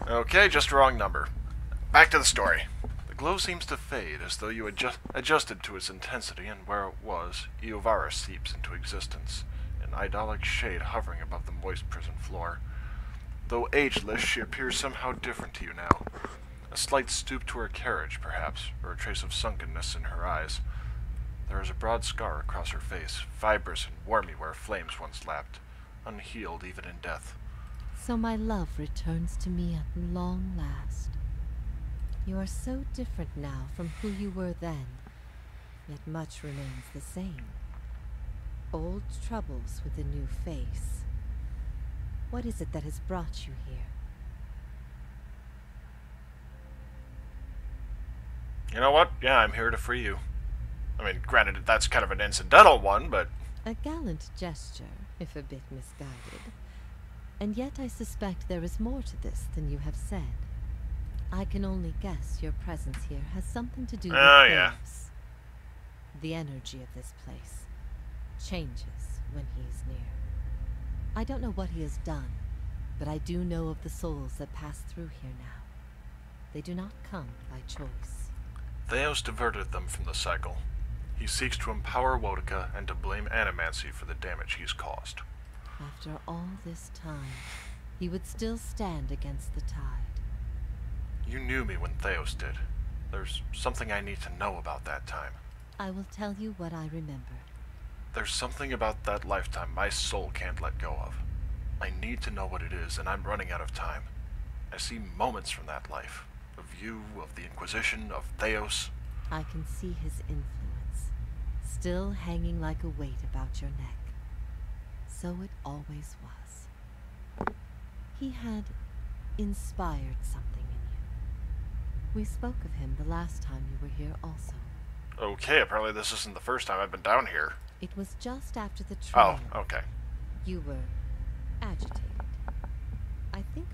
Speaker 1: Okay, just wrong number. Back to the story. The glow seems to fade, as though you adjusted to its intensity, and where it was, Iovara seeps into existence, an idyllic shade hovering above the moist prison floor. Though ageless, she appears somehow different to you now. A slight stoop to her carriage, perhaps, or a trace of sunkenness in her eyes. There is a broad scar across her face, fibrous and wormy where flames once lapped, unhealed even in death.
Speaker 10: So my love returns to me at long last. You are so different now from who you were then, yet much remains the same. Old troubles with a new face. What is it that has brought you here?
Speaker 1: You know what? Yeah, I'm here to free you. I mean, granted, that's kind of an incidental one, but...
Speaker 10: A gallant gesture, if a bit misguided. And yet I suspect there is more to this than you have said. I can only guess your presence here has something to do with Theos. The energy of this place changes when he is near. I don't know what he has done, but I do know of the souls that pass through here now. They do not come by choice.
Speaker 1: Theos diverted them from the cycle. He seeks to empower Wotica and to blame Animancy for the damage he's caused.
Speaker 10: After all this time, he would still stand against the tide.
Speaker 1: You knew me when Theos did. There's something I need to know about that time.
Speaker 10: I will tell you what I remember.
Speaker 1: There's something about that lifetime my soul can't let go of. I need to know what it is, and I'm running out of time. I see moments from that life. Of you, of the Inquisition, of Theos.
Speaker 10: I can see his influence, still hanging like a weight about your neck. So it always was. He had inspired something in you. We spoke of him the last time you were here also.
Speaker 1: Okay, apparently this isn't the first time I've been down here.
Speaker 10: It was just after the trial.
Speaker 1: Oh, okay.
Speaker 10: You were agitated.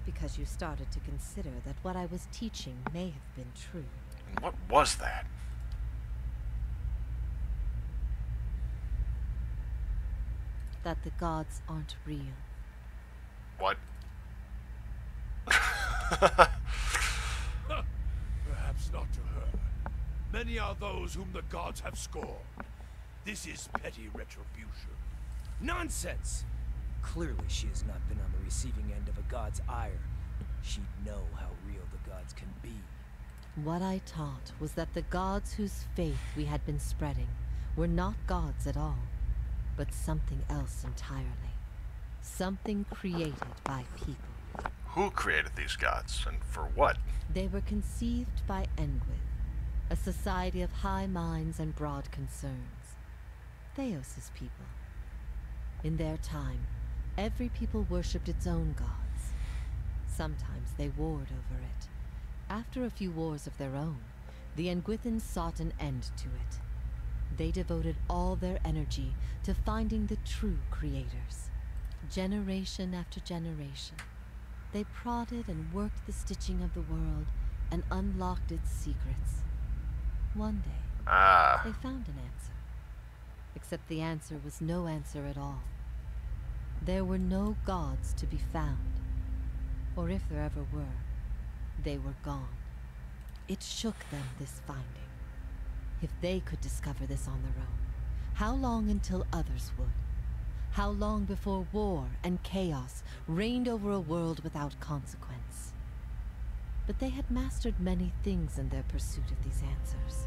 Speaker 10: Because you started to consider that what I was teaching may have been true.
Speaker 1: And what was that?
Speaker 10: That the gods aren't real.
Speaker 1: What?
Speaker 5: Perhaps not to her. Many are those whom the gods have scorned. This is petty retribution.
Speaker 11: Nonsense! Clearly she has not been on the receiving end of a god's ire. She'd know how real the gods can be.
Speaker 10: What I taught was that the gods whose faith we had been spreading were not gods at all, but something else entirely. Something created by people.
Speaker 1: Who created these gods, and for what?
Speaker 10: They were conceived by Endgame, a society of high minds and broad concerns. Theos' people. In their time, every people worshipped its own gods. Sometimes they warred over it. After a few wars of their own, the Engwithans sought an end to it. They devoted all their energy to finding the true creators. Generation after generation, they prodded and worked the stitching of the world and unlocked its secrets. One day, they found an answer. Except the answer was no answer at all. There were no gods to be found. Or if there ever were, they were gone. It shook them, this finding. If they could discover this on their own, how long until others would? How long before war and chaos reigned over a world without consequence? But they had mastered many things in their pursuit of these answers.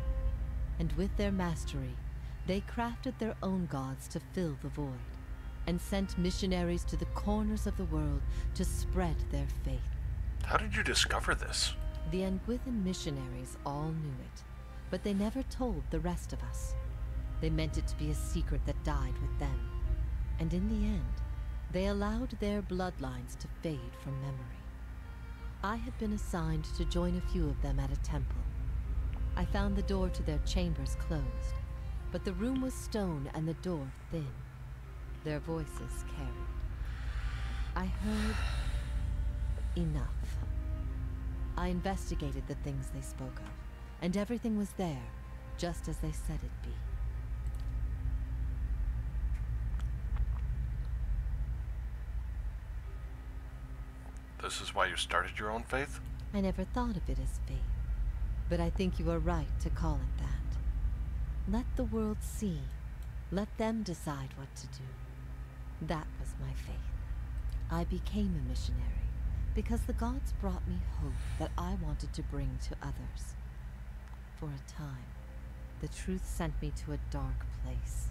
Speaker 10: And with their mastery, they crafted their own gods to fill the void, and sent missionaries to the corners of the world to spread their faith.
Speaker 1: How did you discover this?
Speaker 10: The Engwithan missionaries all knew it, but they never told the rest of us. They meant it to be a secret that died with them. And in the end, they allowed their bloodlines to fade from memory. I had been assigned to join a few of them at a temple. I found the door to their chambers closed, but the room was stone and the door thin. Their voices carried. I heard enough. I investigated the things they spoke of, and everything was there, just as they said it'd be.
Speaker 1: This is why you started your own faith?
Speaker 10: I never thought of it as faith, but I think you are right to call it that. Let the world see. Let them decide what to do. That was my faith. I became a missionary because the gods brought me hope that I wanted to bring to others. For a time, the truth sent me to a dark place.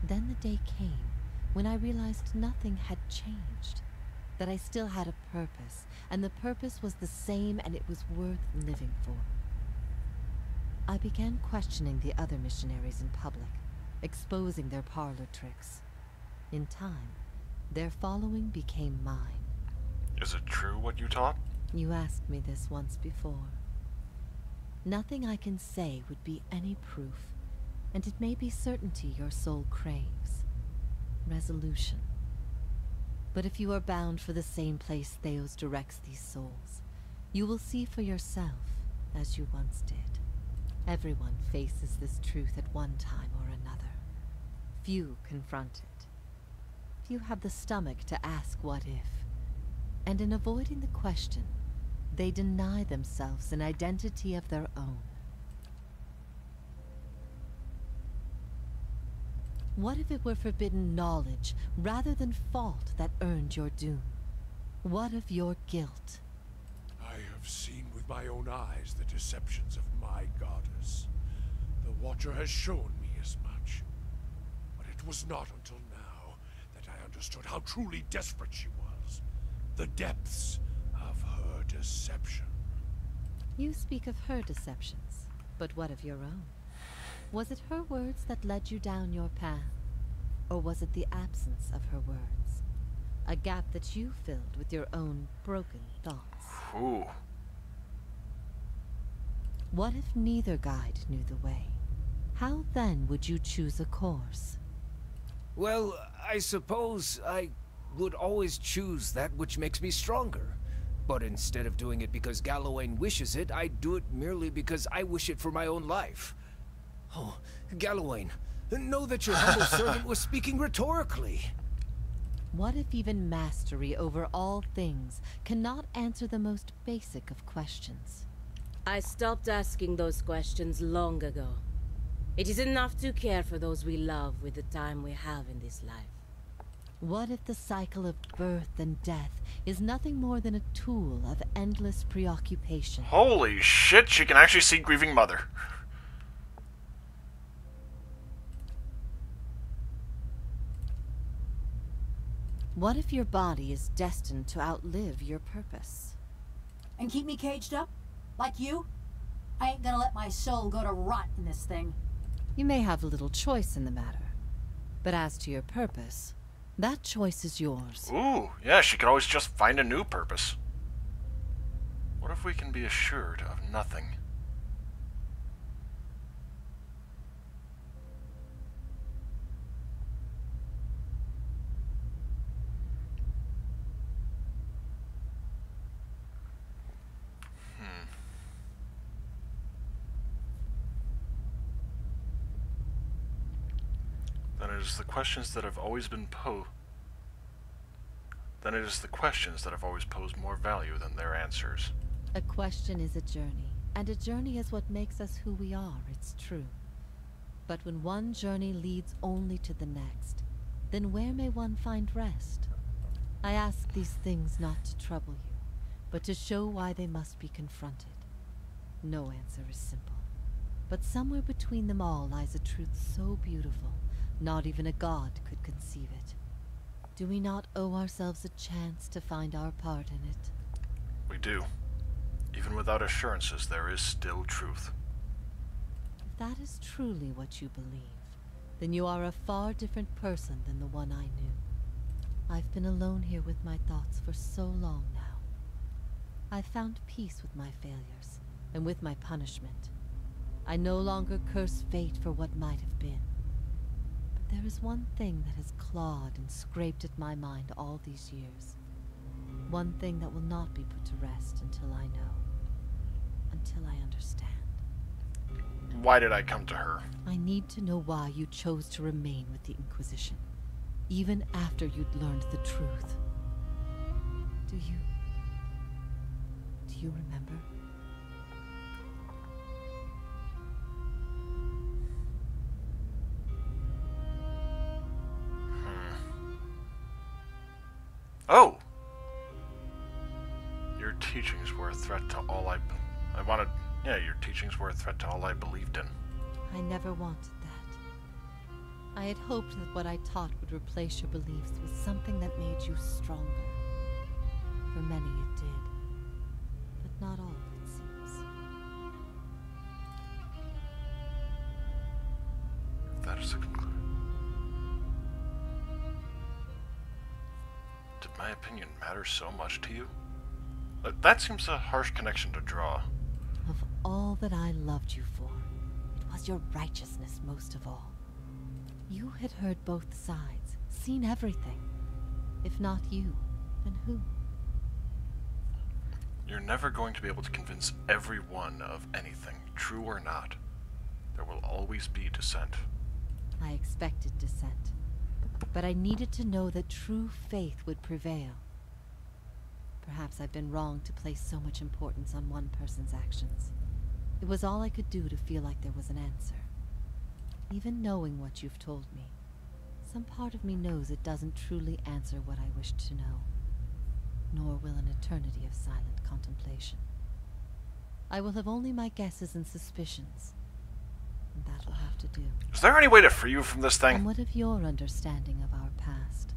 Speaker 10: Then the day came when I realized nothing had changed, that I still had a purpose, and the purpose was the same and it was worth living for. I began questioning the other missionaries in public, exposing their parlor tricks. In time, their following became mine.
Speaker 1: Is it true what you taught?
Speaker 10: You asked me this once before. Nothing I can say would be any proof, and it may be certainty your soul craves. Resolution. But if you are bound for the same place Theos directs these souls, you will see for yourself, as you once did. Everyone faces this truth at one time or another. Few confront it. Few have the stomach to ask what if. And in avoiding the question, they deny themselves an identity of their own. What if it were forbidden knowledge rather than fault that earned your doom? What of your guilt?
Speaker 5: I have seen with my own eyes the deceptions of my goddess. The Watcher has shown me as much. But it was not until now that I understood how truly desperate she was. The depths of her deception.
Speaker 10: You speak of her deceptions, but what of your own? Was it her words that led you down your path? Or was it the absence of her words? A gap that you filled with your own broken thoughts?
Speaker 1: Ooh.
Speaker 10: What if neither guide knew the way? How then would you choose a course?
Speaker 11: Well, I suppose I would always choose that which makes me stronger. But instead of doing it because Gallowayne wishes it, I do it merely because I wish it for my own life. Oh, Gallowayne, know that your humble servant was speaking rhetorically.
Speaker 10: What if even mastery over all things cannot answer the most basic of questions?
Speaker 4: I stopped asking those questions long ago. It is enough to care for those we love with the time we have in this life.
Speaker 10: What if the cycle of birth and death is nothing more than a tool of endless preoccupation?
Speaker 1: Holy shit, she can actually see grieving mother.
Speaker 10: What if your body is destined to outlive your purpose?
Speaker 15: And keep me caged up? Like you? I ain't gonna let my soul go to rot in this thing.
Speaker 10: You may have little choice in the matter, but as to your purpose, that choice is yours.
Speaker 1: Ooh, yeah, she could always just find a new purpose. What if we can be assured of nothing? Then it is the questions that have always posed more value than their answers.
Speaker 10: A question is a journey, and a journey is what makes us who we are, it's true. But when one journey leads only to the next, then where may one find rest? I ask these things not to trouble you, but to show why they must be confronted. No answer is simple, but somewhere between them all lies a truth so beautiful, not even a god could conceive it. Do we not owe ourselves a chance to find our part in it?
Speaker 1: We do. Even without assurances, there is still truth.
Speaker 10: If that is truly what you believe, then you are a far different person than the one I knew. I've been alone here with my thoughts for so long now. I've found peace with my failures, and with my punishment. I no longer curse fate for what might have been. But there is one thing that has clawed and scraped at my mind all these years. One thing that will not be put to rest until I know. Until I understand.
Speaker 1: Why did I come to her?
Speaker 10: I need to know why you chose to remain with the Inquisition, even after you'd learned the truth. Do you remember?
Speaker 1: Oh! Your teachings were a threat to all your teachings were a threat to all I believed in.
Speaker 10: I never wanted that. I had hoped that what I taught would replace your beliefs with something that made you stronger. For many it did. But not all, it seems.
Speaker 1: That is the conclusion. Did my opinion matter so much to you? That seems a harsh connection to draw.
Speaker 10: Of all that I loved you for, it was your righteousness most of all. You had heard both sides, seen everything. If not you, then who?
Speaker 1: You're never going to be able to convince everyone of anything, true or not. There will always be dissent.
Speaker 10: I expected dissent, but I needed to know that true faith would prevail. Perhaps I've been wrong to place so much importance on one person's actions. It was all I could do to feel like there was an answer. Even knowing what you've told me, some part of me knows it doesn't truly answer what I wished to know. Nor will an eternity of silent contemplation. I will have only my guesses and suspicions. And that will have to do.
Speaker 1: Is there any way to free you from this thing?
Speaker 10: And what of your understanding of our past?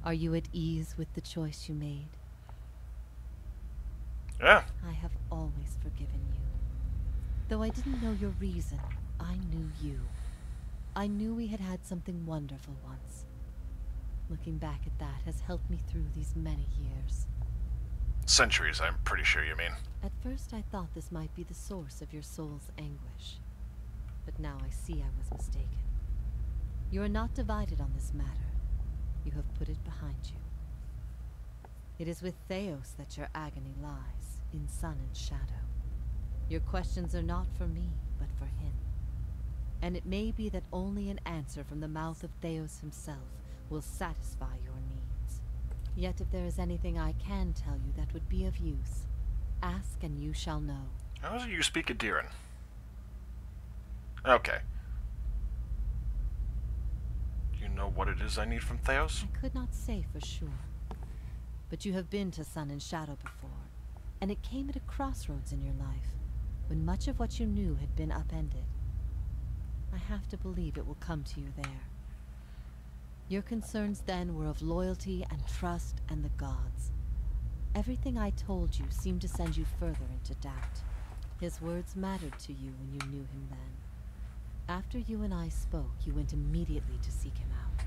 Speaker 10: Are you at ease with the choice you made?
Speaker 1: Yeah.
Speaker 10: I have always forgiven you. Though I didn't know your reason, I knew you. I knew we had had something wonderful once. Looking back at that has helped me through these many years.
Speaker 1: Centuries, I'm pretty sure you mean.
Speaker 10: At first I thought this might be the source of your soul's anguish. But now I see I was mistaken. You are not divided on this matter. You have put it behind you. It is with Theos that your agony lies, in sun and shadow. Your questions are not for me, but for him. And it may be that only an answer from the mouth of Theos himself will satisfy your needs. Yet if there is anything I can tell you that would be of use, ask and you shall know.
Speaker 1: How is it you speak Adiran? Okay. Do you know what it is I need from Theos?
Speaker 10: I could not say for sure. But you have been to Sun and Shadow before, and it came at a crossroads in your life, when much of what you knew had been upended. I have to believe it will come to you there. Your concerns then were of loyalty and trust and the gods. Everything I told you seemed to send you further into doubt. His words mattered to you when you knew him then. After you and I spoke, you went immediately to seek him out.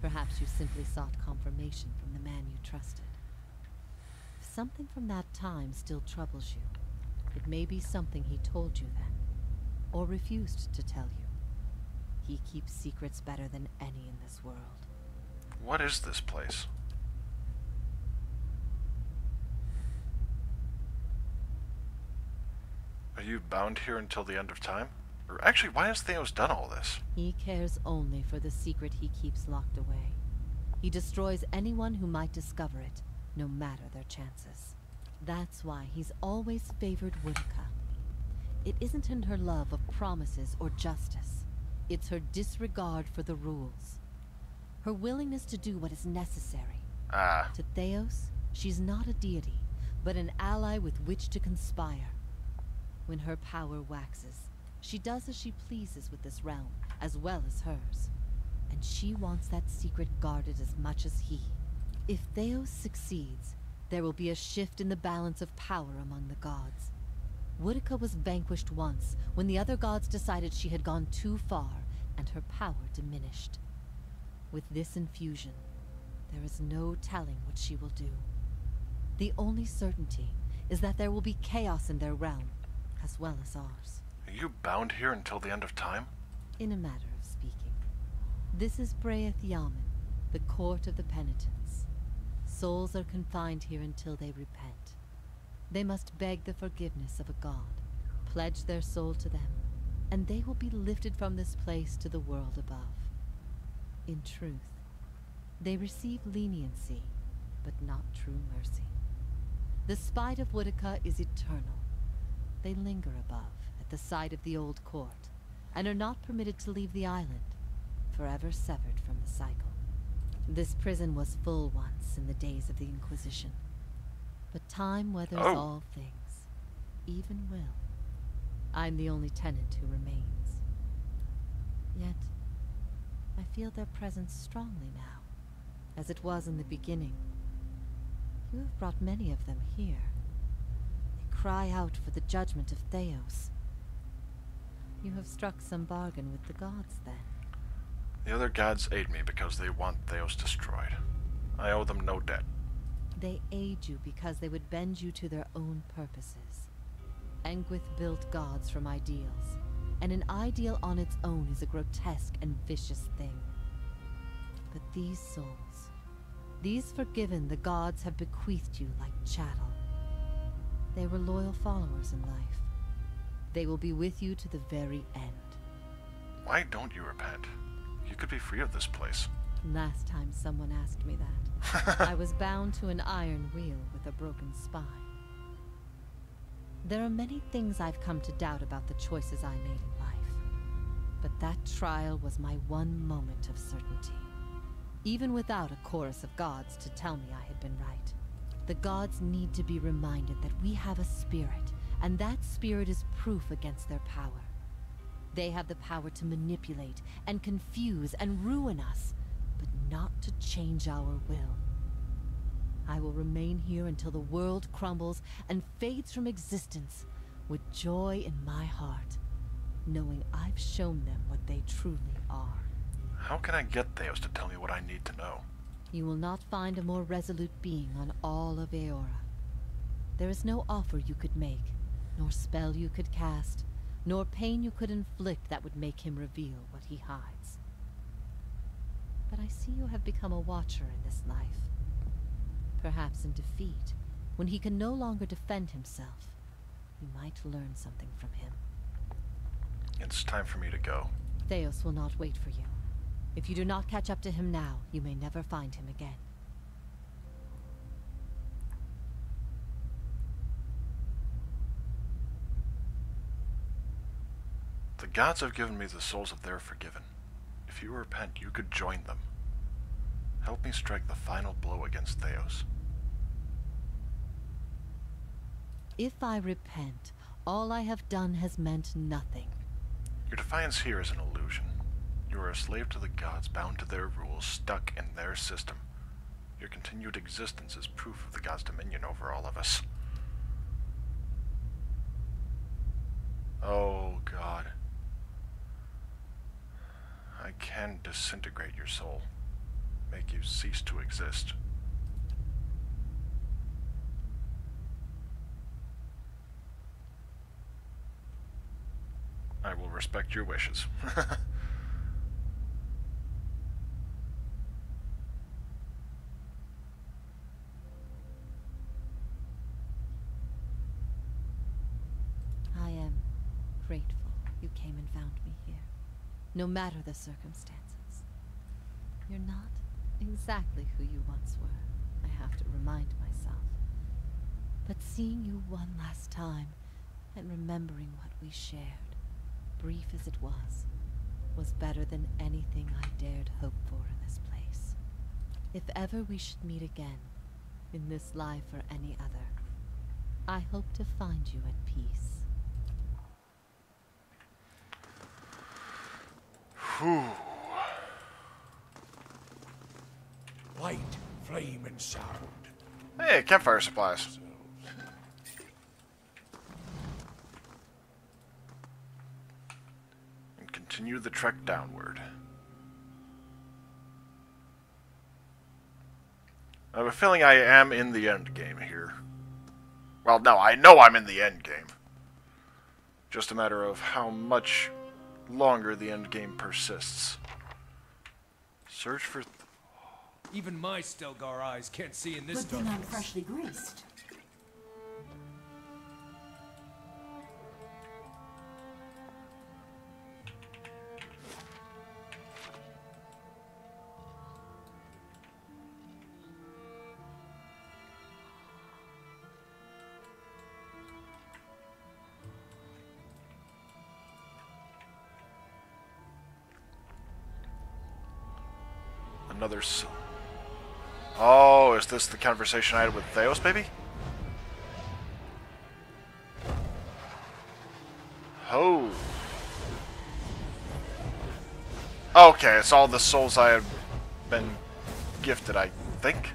Speaker 10: Perhaps you simply sought confirmation from the man you trusted. If something from that time still troubles you, it may be something he told you then, or refused to tell you. He keeps secrets better than any in this world.
Speaker 1: What is this place? Are you bound here until the end of time? Or actually, why has Theos done all this?
Speaker 10: He cares only for the secret he keeps locked away. He destroys anyone who might discover it, no matter their chances. That's why he's always favored Woodica. It isn't in her love of promises or justice. It's her disregard for the rules. Her willingness to do what is necessary. To Theos, she's not a deity, but an ally with which to conspire. When her power waxes, she does as she pleases with this realm, as well as hers. And she wants that secret guarded as much as he. If Theos succeeds, there will be a shift in the balance of power among the gods. Woodica was vanquished once, when the other gods decided she had gone too far, and her power diminished. With this infusion, there is no telling what she will do. The only certainty is that there will be chaos in their realm, as well as ours.
Speaker 1: Are you bound here until the end of time?
Speaker 10: In a matter of speaking. This is Breath Yamen, the court of the penitents. Souls are confined here until they repent. They must beg the forgiveness of a god, pledge their soul to them, and they will be lifted from this place to the world above. In truth, they receive leniency, but not true mercy. The spite of Woodica is eternal. They linger above, at the side of the old court, and are not permitted to leave the island, forever severed from the cycle. This prison was full once in the days of the Inquisition. But time weathers all things, even will. I'm the only tenant who remains. Yet, I feel their presence strongly now, as it was in the beginning. You have brought many of them here. They cry out for the judgment of Theos. You have struck some bargain with the gods, then.
Speaker 1: The other gods aid me because they want Theos destroyed. I owe them no debt.
Speaker 10: They aid you because they would bend you to their own purposes. Engwith built gods from ideals, and an ideal on its own is a grotesque and vicious thing. But these souls, these forgiven the gods have bequeathed you like chattel. They were loyal followers in life. They will be with you to the very end.
Speaker 1: Why don't you repent? You could be free of this place.
Speaker 10: Last time someone asked me that, I was bound to an iron wheel with a broken spine. There are many things I've come to doubt about the choices I made in life. But that trial was my one moment of certainty. Even without a chorus of gods to tell me I had been right. The gods need to be reminded that we have a spirit, and that spirit is proof against their power. They have the power to manipulate and confuse and ruin us, but not to change our will. I will remain here until the world crumbles and fades from existence, with joy in my heart, knowing I've shown them what they truly are.
Speaker 1: How can I get Theos to tell me what I need to know?
Speaker 10: You will not find a more resolute being on all of Eora. There is no offer you could make, nor spell you could cast, nor pain you could inflict that would make him reveal what he hides. But I see you have become a watcher in this life. Perhaps in defeat, when he can no longer defend himself, you might learn something from him.
Speaker 1: It's time for me to go.
Speaker 10: Theos will not wait for you. If you do not catch up to him now, you may never find him again.
Speaker 1: The gods have given me the souls of their forgiven. If you repent, you could join them. Help me strike the final blow against Theos.
Speaker 10: If I repent, all I have done has meant nothing.
Speaker 1: Your defiance here is an illusion. You are a slave to the gods, bound to their rules, stuck in their system. Your continued existence is proof of the gods' dominion over all of us. Oh, God. I can disintegrate your soul, make you cease to exist. I will respect your wishes.
Speaker 10: I am grateful you came and found me here. No matter the circumstances. You're not exactly who you once were, I have to remind myself. But seeing you one last time, and remembering what we shared, brief as it was better than anything I dared hope for in this place. If ever we should meet again, in this life or any other, I hope to find you at peace.
Speaker 1: Whew.
Speaker 5: Light, flame, and sound.
Speaker 1: Hey, campfire supplies. And continue the trek downward. I have a feeling I am in the end game here. Well, no, I know I'm in the end game. Just a matter of how much longer the end game persists. Search for...
Speaker 6: Even my Stelgar eyes can't see in this
Speaker 15: Good thing I'm
Speaker 6: darkness.
Speaker 15: freshly greased.
Speaker 1: Another... Oh, is this the conversation I had with Theos, baby? Oh. Okay, it's all the souls I have been gifted, I think.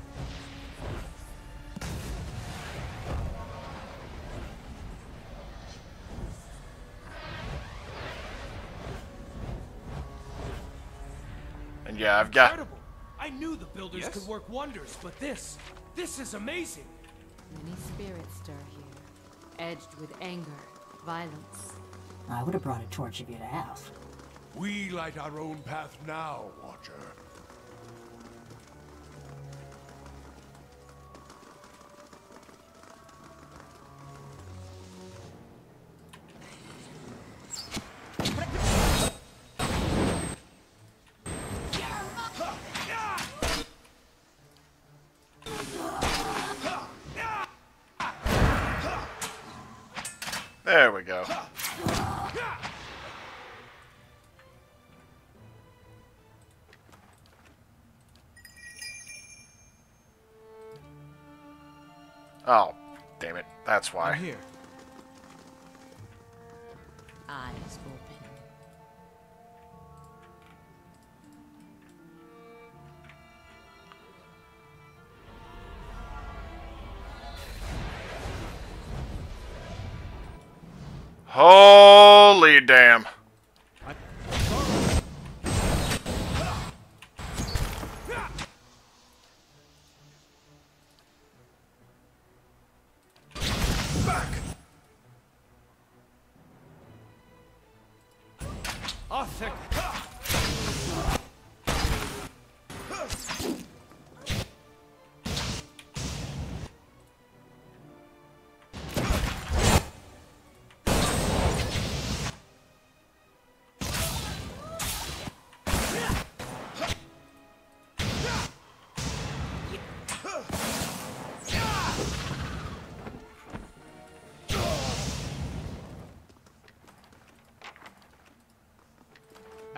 Speaker 1: And yeah, I've got...
Speaker 6: Incredible. I knew the builders could work wonders, but this is amazing.
Speaker 8: Many spirits stir here, edged with anger, violence.
Speaker 15: I would have brought a torch if you'd asked.
Speaker 5: We light our own path now, Watcher.
Speaker 1: There we go. Oh, damn it. That's why.
Speaker 2: I'm here.
Speaker 4: Eyes open.
Speaker 1: Holy damn.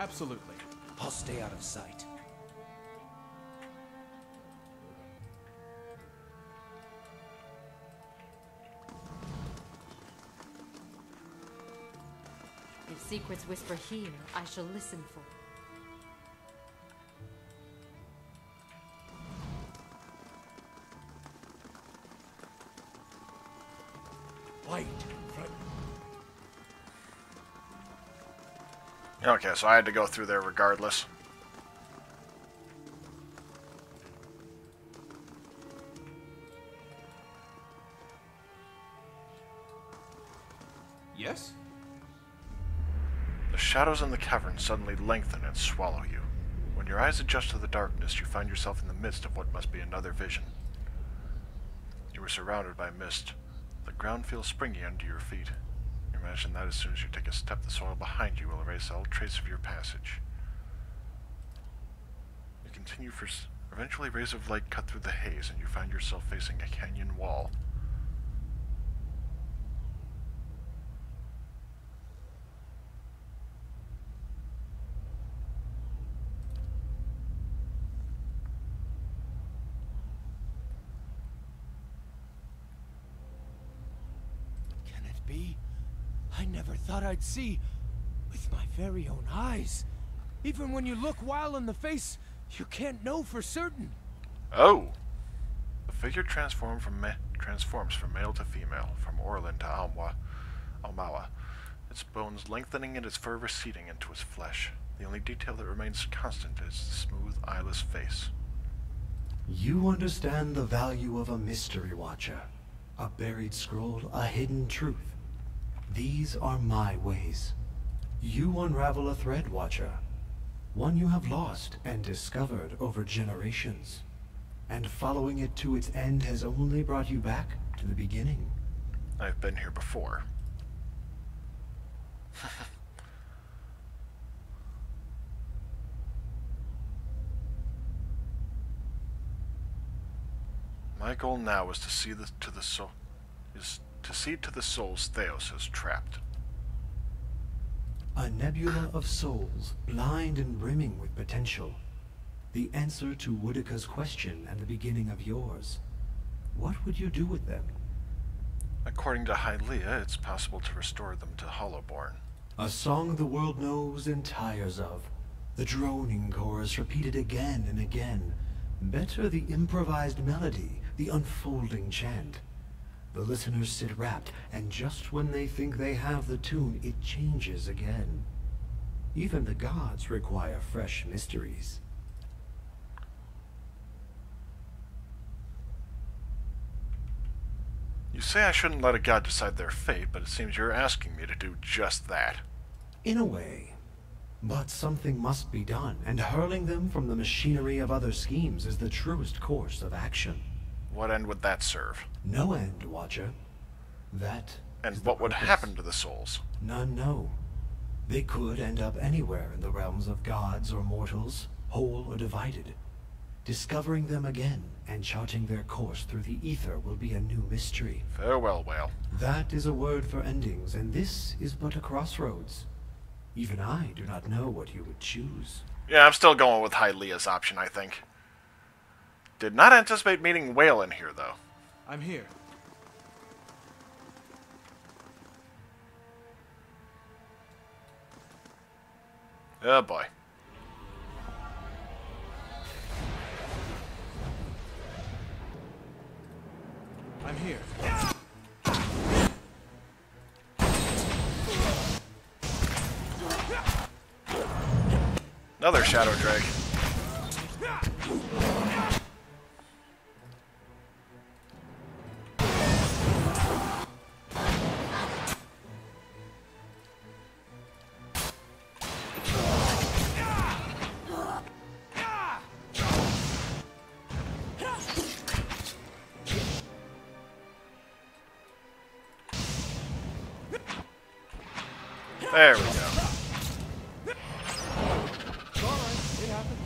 Speaker 2: Absolutely.
Speaker 6: I'll stay out of sight.
Speaker 10: If secrets whisper here, I shall listen for.
Speaker 5: Light.
Speaker 1: Okay, so I had to go through there regardless.
Speaker 2: Yes?
Speaker 1: The shadows in the cavern suddenly lengthen and swallow you. When your eyes adjust to the darkness, you find yourself in the midst of what must be another vision. You are surrounded by mist. The ground feels springy under your feet. You imagine that as soon as you take a step, the soil behind you will erase all trace of your passage. You continue for... Eventually, rays of light cut through the haze, and you find yourself facing a canyon wall.
Speaker 6: Can it be? I never thought I'd see with my very own eyes. Even when you look Weil in the face, you can't know for certain.
Speaker 1: Oh! The figure transforms from male to female, from Orlin to Almawa, its bones lengthening and its fur receding into its flesh. The only detail that remains constant is the smooth, eyeless face.
Speaker 7: You understand the value of a mystery watcher. A buried scroll, a hidden truth. These are my ways. You unravel a thread, Watcher. One you have lost and discovered over generations. And following it to its end has only brought you back to the beginning.
Speaker 1: I've been here before. My goal now is to see to the souls Theos has trapped.
Speaker 7: A nebula of souls, blind and brimming with potential. The answer to Woodika's question and the beginning of yours. What would you do with them?
Speaker 1: According to Hylia, it's possible to restore them to Hollowborn.
Speaker 7: A song the world knows and tires of. The droning chorus repeated again and again. Better the improvised melody, the unfolding chant. The listeners sit rapt, and just when they think they have the tune, it changes again. Even the gods require fresh mysteries.
Speaker 1: You say I shouldn't let a god decide their fate, but it seems you're asking me to do just that.
Speaker 7: In a way. But something must be done, and hurling them from the machinery of other schemes is the truest course of action.
Speaker 1: What end would that serve?
Speaker 7: No end, Watcher. That
Speaker 1: And what would happen to the souls?
Speaker 7: None know. They could end up anywhere in the realms of gods or mortals, whole or divided. Discovering them again and charting their course through the ether will be a new mystery.
Speaker 1: Farewell, Whale.
Speaker 7: That is a word for endings, and this is but a crossroads. Even I do not know what you would choose.
Speaker 1: Yeah, I'm still going with Hylia's option, I think. Did not anticipate meeting Whale in here, though.
Speaker 2: I'm here.
Speaker 1: Oh boy.
Speaker 2: I'm here.
Speaker 1: Another Shadow Drake. There we go.
Speaker 2: It happened.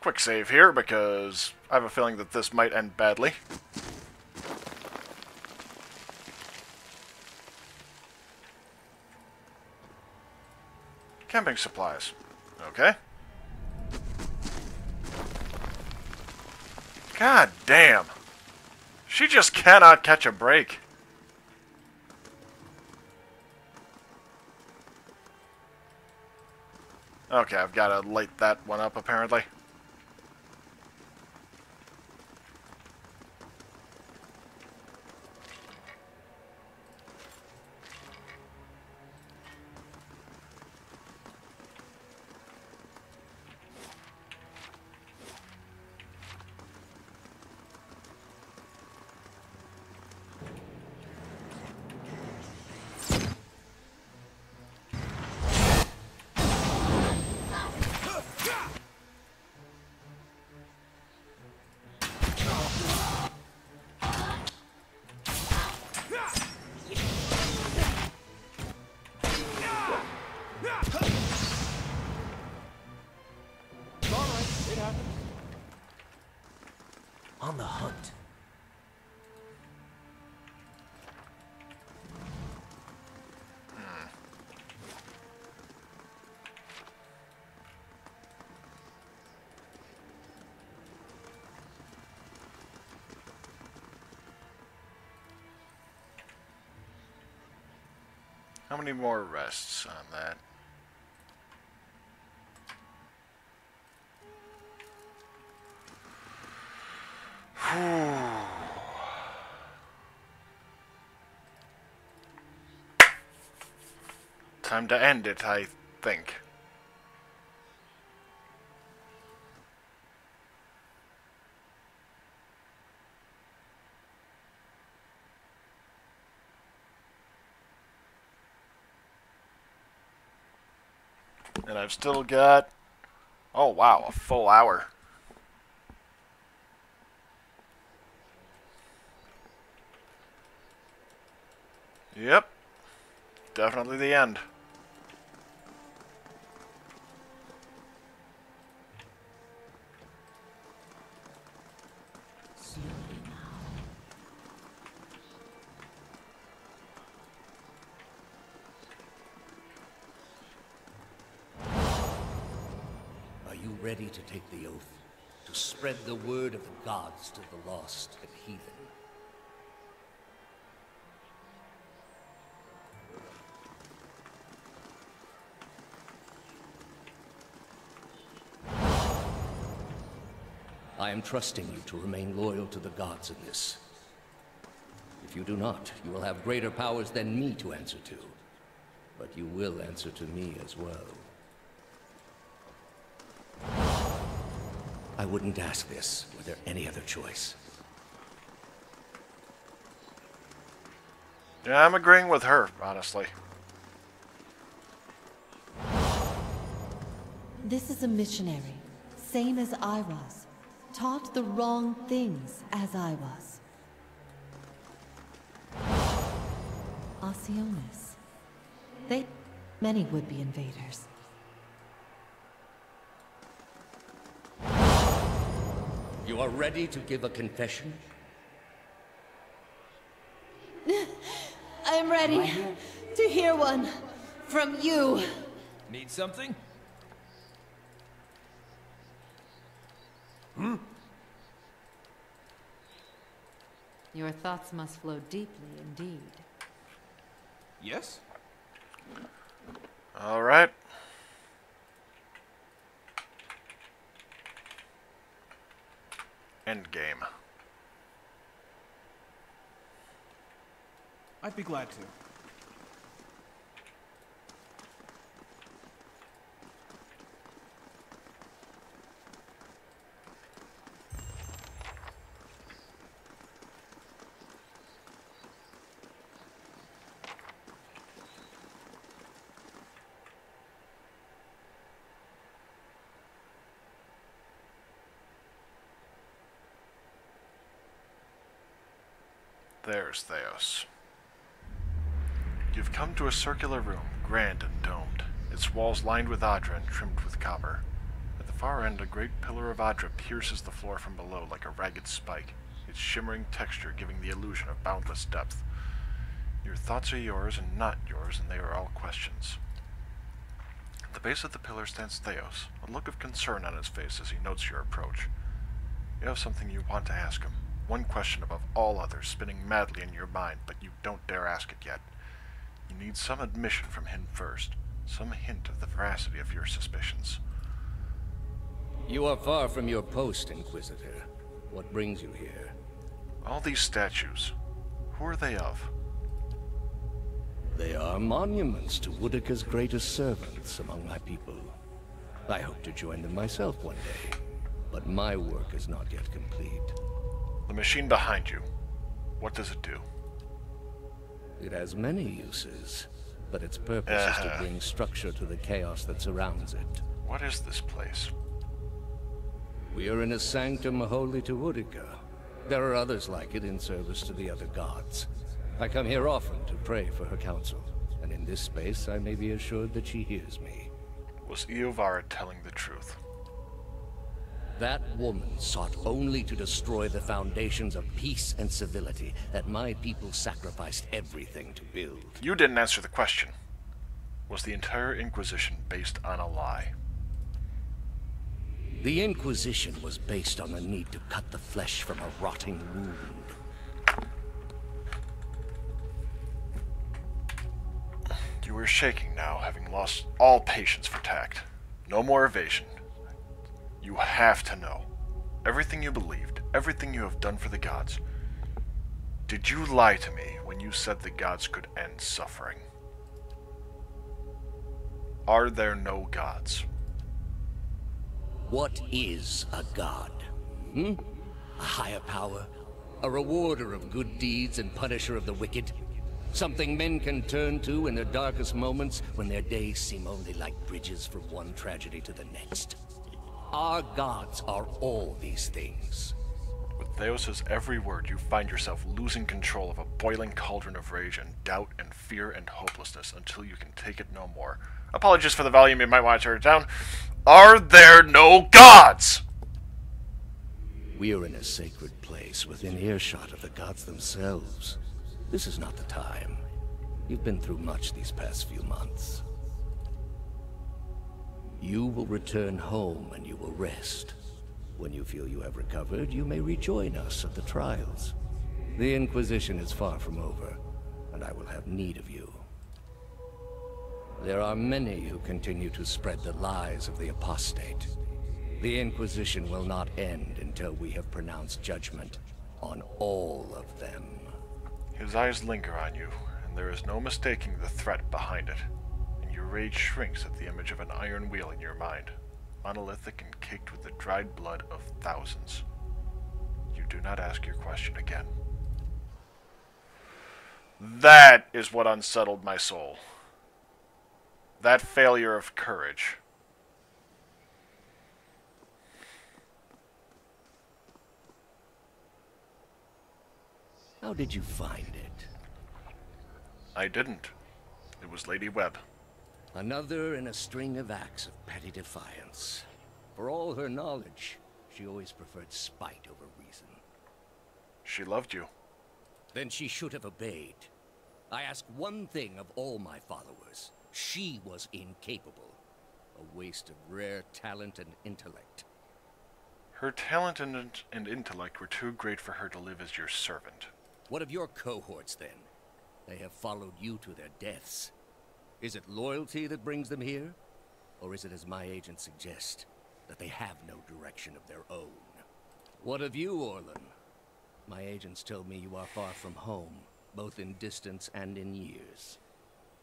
Speaker 1: quick save here because I have a feeling that this might end badly. Camping supplies. Okay. God damn. She just cannot catch a break. Okay, I've got to light that one up apparently.
Speaker 11: On the hunt.
Speaker 1: How many more rests on that? Time to end it, I think. And I've still got... Oh wow, a full hour. Yep. Definitely the end.
Speaker 13: Are you ready to take the oath? To spread the word of the gods to the lost and heathen? I am trusting you to remain loyal to the gods in this. If you do not, you will have greater powers than me to answer to. But you will answer to me as well. I wouldn't ask this were there any other choice.
Speaker 1: Yeah, I'm agreeing with her, honestly.
Speaker 10: This is a missionary, same as I was. Taught the wrong things as I was. Oceanus. Many would-be invaders.
Speaker 13: You are ready to give a confession?
Speaker 10: I'm ready to hear one from you.
Speaker 6: Need something?
Speaker 8: Your thoughts must flow deeply indeed.
Speaker 6: Yes?
Speaker 1: Alright. Endgame.
Speaker 2: I'd be glad to.
Speaker 1: There's Theos. You've come to a circular room, grand and domed, its walls lined with adra and trimmed with copper. A At the far end, a great pillar of Adra pierces the floor from below like a ragged spike, its shimmering texture giving the illusion of boundless depth. Your thoughts are yours and not yours, and they are all questions. At the base of the pillar stands Theos, a look of concern on his face as he notes your approach. You have something you want to ask him, one question above all others spinning madly in your mind, but you don't dare ask it yet. You need some admission from him first, some hint of the veracity of your suspicions.
Speaker 13: You are far from your post, Inquisitor. What brings you here?
Speaker 1: All these statues, who are they of?
Speaker 13: They are monuments to Woodica's greatest servants among my people. I hope to join them myself one day, but my work is not yet complete.
Speaker 1: The machine behind you, what does it do?
Speaker 13: It has many uses, but its purpose is to bring structure to the chaos that surrounds it.
Speaker 1: What is this place?
Speaker 13: We are in a sanctum holy to Woodica. There are others like it in service to the other gods. I come here often to pray for her counsel, and in this space I may be assured that she hears me.
Speaker 1: Was Iovara telling the truth?
Speaker 13: That woman sought only to destroy the foundations of peace and civility that my people sacrificed everything to build.
Speaker 1: You didn't answer the question. Was the entire Inquisition based on a lie?
Speaker 13: The Inquisition was based on the need to cut the flesh from a rotting wound.
Speaker 1: You are shaking now, having lost all patience for tact. No more evasion. You have to know. Everything you believed, everything you have done for the gods. Did you lie to me when you said the gods could end suffering? Are there no gods?
Speaker 13: What is a god? A higher power? A rewarder of good deeds and punisher of the wicked? Something men can turn to in their darkest moments when their days seem only like bridges from one tragedy to the next. Our gods are all these things.
Speaker 1: With Theos' every word, you find yourself losing control of a boiling cauldron of rage and doubt and fear and hopelessness until you can take it no more. Apologies for the volume, you might want to turn it down. Are there no gods?
Speaker 13: We are in a sacred place within earshot of the gods themselves. This is not the time. You've been through much these past few months. You will return home and you will rest. When you feel you have recovered, you may rejoin us at the trials. The Inquisition is far from over, and I will have need of you. There are many who continue to spread the lies of the apostate. The Inquisition will not end until we have pronounced judgment on all of them.
Speaker 1: His eyes linger on you, and there is no mistaking the threat behind it. And your rage shrinks at the image of an iron wheel in your mind, monolithic and caked with the dried blood of thousands. You do not ask your question again. That is what unsettled my soul. That failure of courage.
Speaker 13: How did you find it?
Speaker 1: I didn't. It was Lady Webb.
Speaker 13: Another in a string of acts of petty defiance. For all her knowledge, she always preferred spite over reason.
Speaker 1: She loved you.
Speaker 13: Then she should have obeyed. I ask one thing of all my followers. She was incapable. A waste of rare talent and intellect.
Speaker 1: Her talent and intellect were too great for her to live as your servant.
Speaker 13: What of your cohorts, then? They have followed you to their deaths. Is it loyalty that brings them here? Or is it, as my agents suggest, that they have no direction of their own? What of you, Orlan? My agents tell me you are far from home, both in distance and in years.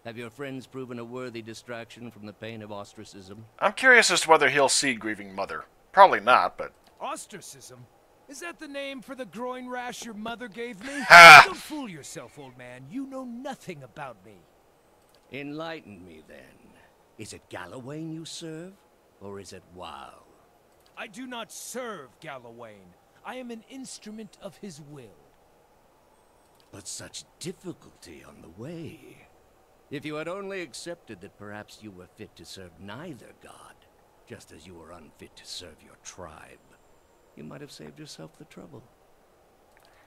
Speaker 13: Have your friends proven a worthy distraction from the pain of ostracism?
Speaker 1: I'm curious as to whether he'll see grieving mother. Probably not, but...
Speaker 6: Ostracism? Is that the name for the groin rash your mother gave me?
Speaker 1: Ha!
Speaker 6: Don't fool yourself, old man. You know nothing about me.
Speaker 13: Enlighten me, then. Is it Galawain you serve, or is it Wow?
Speaker 6: I do not serve Galawain. I am an instrument of his will.
Speaker 13: But such difficulty on the way. If you had only accepted that perhaps you were fit to serve neither god, just as you were unfit to serve your tribe. You might have saved yourself the trouble.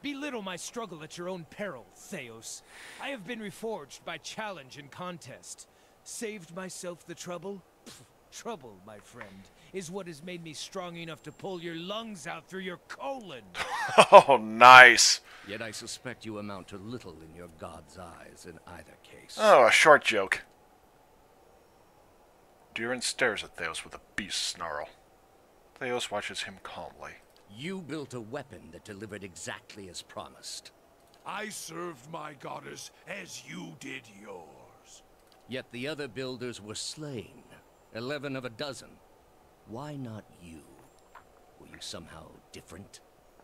Speaker 6: Belittle my struggle at your own peril, Theos. I have been reforged by challenge and contest. Saved myself the trouble? Pfft, trouble, my friend, is what has made me strong enough to pull your lungs out through your colon.
Speaker 1: Oh, nice.
Speaker 13: Yet I suspect you amount to little in your god's eyes in either case.
Speaker 1: Oh, a short joke. Durin stares at Theos with a beast snarl. Theos watches him calmly.
Speaker 13: You built a weapon that delivered exactly as promised.
Speaker 5: I served my goddess as you did yours.
Speaker 13: Yet the other builders were slain. 11 of a dozen. Why not you? Were you somehow different?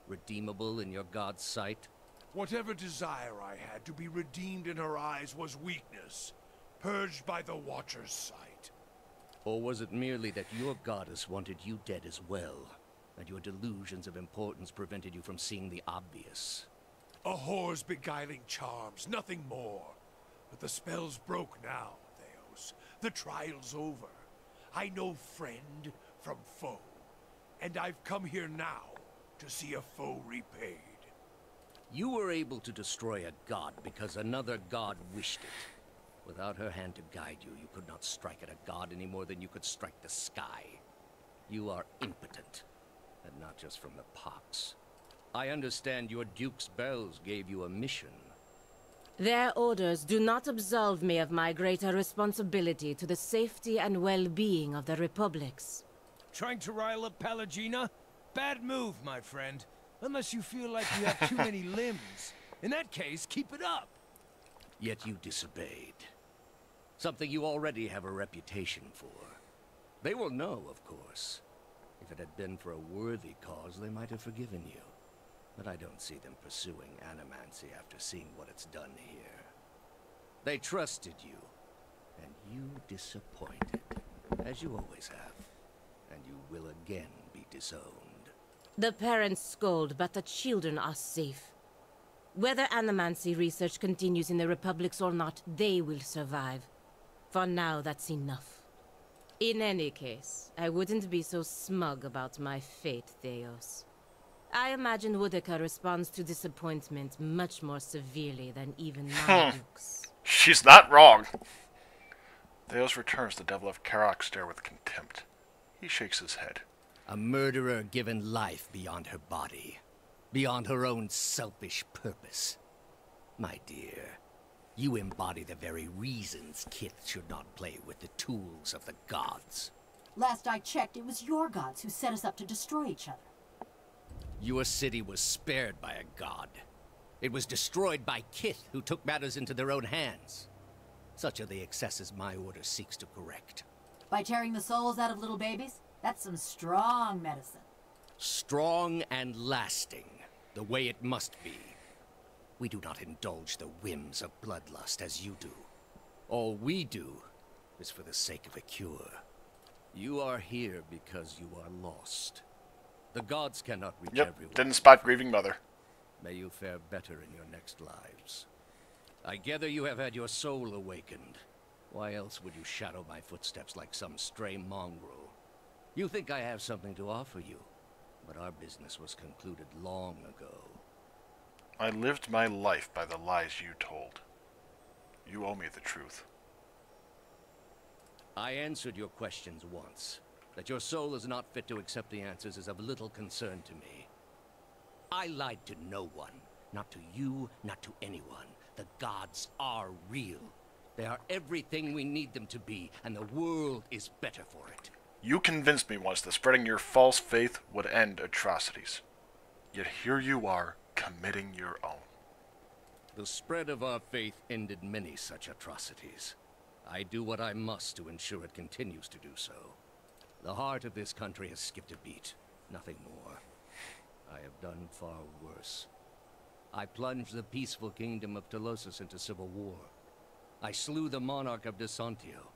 Speaker 13: Redeemable in your god's sight?
Speaker 5: Whatever desire I had to be redeemed in her eyes was weakness, purged by the Watcher's sight.
Speaker 13: Or was it merely that your goddess wanted you dead as well, and your delusions of importance prevented you from seeing the obvious?
Speaker 5: A whore's beguiling charms, nothing more. But the spell's broke now, Theos. The trial's over. I know friend from foe, and I've come here now to see a foe repaid.
Speaker 13: You were able to destroy a god because another god wished it. Without her hand to guide you, you could not strike at a god any more than you could strike the sky. You are impotent, and not just from the pox. I understand your Duke's bells gave you a mission.
Speaker 4: Their orders do not absolve me of my greater responsibility to the safety and well-being of the Republics.
Speaker 6: Trying to rile up Pallegina? Bad move, my friend. Unless you feel like you have too many limbs. In that case, keep it up.
Speaker 13: Yet you disobeyed. Something you already have a reputation for. They will know, of course. If it had been for a worthy cause, they might have forgiven you. But I don't see them pursuing animancy after seeing what it's done here. They trusted you, and you disappointed, as you always have. And you will again be disowned.
Speaker 4: The parents scold, but the children are safe. Whether animancy research continues in the Republics or not, they will survive. For now, that's enough. In any case, I wouldn't be so smug about my fate, Theos. I imagine Woodica responds to disappointment much more severely than even my dukes.
Speaker 1: She's not wrong. Theos returns the Devil of Karok stare with contempt. He shakes his head.
Speaker 13: A murderer given life beyond her body. Beyond her own selfish purpose. My dear, you embody the very reasons Kith should not play with the tools of the gods.
Speaker 15: Last I checked, it was your gods who set us up to destroy each other.
Speaker 13: Your city was spared by a god. It was destroyed by Kith, who took matters into their own hands. Such are the excesses my order seeks to correct.
Speaker 15: By tearing the souls out of little babies? That's some strong medicine.
Speaker 13: Strong and lasting, the way it must be. We do not indulge the whims of bloodlust as you do. All we do is for the sake of a cure. You are here because you are lost. The gods cannot reach everyone.
Speaker 1: Didn't spot grieving mother.
Speaker 13: May you fare better in your next lives. I gather you have had your soul awakened. Why else would you shadow my footsteps like some stray mongrel? You think I have something to offer you, but our business was concluded long ago.
Speaker 1: I lived my life by the lies you told. You owe me the truth.
Speaker 13: I answered your questions once. That your soul is not fit to accept the answers is of little concern to me. I lied to no one. Not to you, not to anyone. The gods are real. They are everything we need them to be, and the world is better for it.
Speaker 1: You convinced me once that spreading your false faith would end atrocities. Yet here you are, committing your own.
Speaker 13: The spread of our faith ended many such atrocities. I do what I must to ensure it continues to do so. The heart of this country has skipped a beat, nothing more. I have done far worse. I plunged the peaceful kingdom of Telosus into civil war. I slew the monarch of Desantio,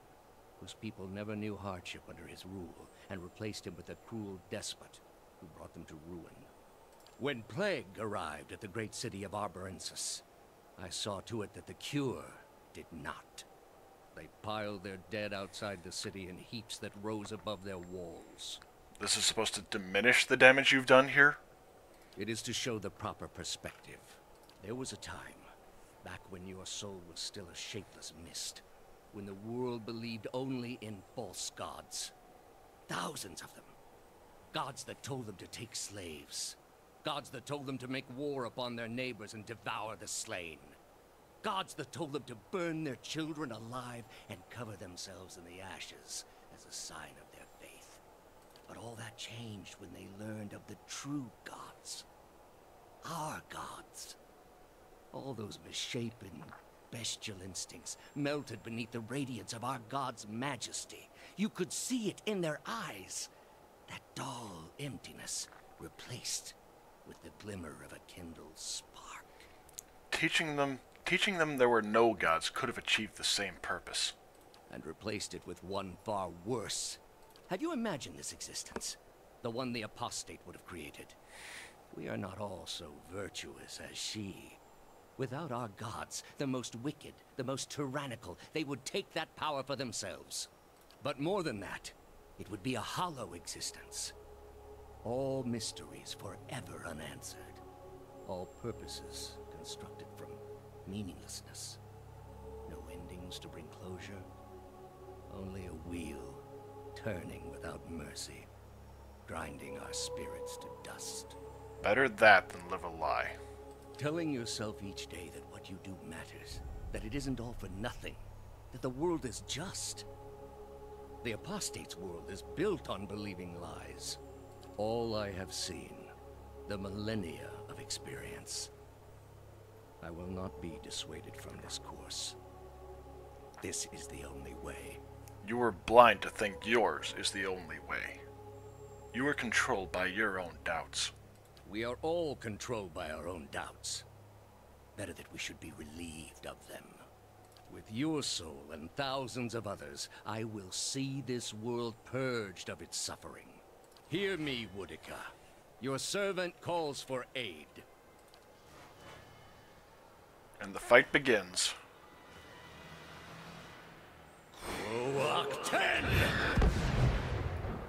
Speaker 13: whose people never knew hardship under his rule, and replaced him with a cruel despot who brought them to ruin. When plague arrived at the great city of Arborensis, I saw to it that the cure did not. They piled their dead outside the city in heaps that rose above their walls.
Speaker 1: This is supposed to diminish the damage you've done here?
Speaker 13: It is to show the proper perspective. There was a time, back when your soul was still a shapeless mist, when the world believed only in false gods. Thousands of them. Gods that told them to take slaves. Gods that told them to make war upon their neighbors and devour the slain. Gods that told them to burn their children alive and cover themselves in the ashes as a sign of their faith. But all that changed when they learned of the true gods. Our gods. All those misshapen, bestial instincts melted beneath the radiance of our God's majesty. You could see it in their eyes. That dull emptiness replaced with the glimmer of a kindled spark.
Speaker 1: Teaching them there were no gods could have achieved the same purpose.
Speaker 13: And replaced it with one far worse. Have you imagined this existence? The one the apostate would have created. We are not all so virtuous as she. Without our gods, the most wicked, the most tyrannical, they would take that power for themselves. But more than that, it would be a hollow existence. All mysteries forever unanswered. All purposes constructed from meaninglessness. No endings to bring closure. Only a wheel, turning without mercy, grinding our spirits to dust.
Speaker 1: Better that than live a lie.
Speaker 13: Telling yourself each day that what you do matters, that it isn't all for nothing, that the world is just. The apostate's world is built on believing lies. All I have seen, the millennia of experience. I will not be dissuaded from this course. This is the only way.
Speaker 1: You are blind to think yours is the only way. You are controlled by your own doubts.
Speaker 13: We are all controlled by our own doubts. Better that we should be relieved of them. With your soul and thousands of others, I will see this world purged of its suffering. Hear me, Woodica. Your servant calls for aid.
Speaker 1: And the fight begins.
Speaker 13: Rock 10!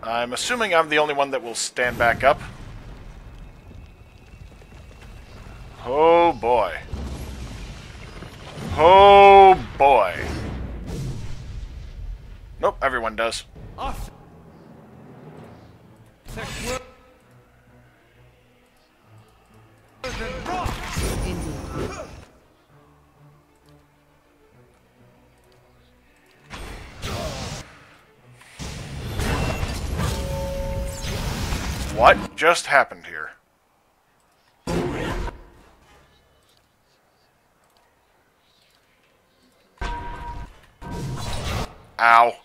Speaker 1: I'm assuming I'm the only one that will stand back up. Oh boy. Oh boy. Nope, everyone does.
Speaker 6: Off.
Speaker 1: What just happened here? Ow.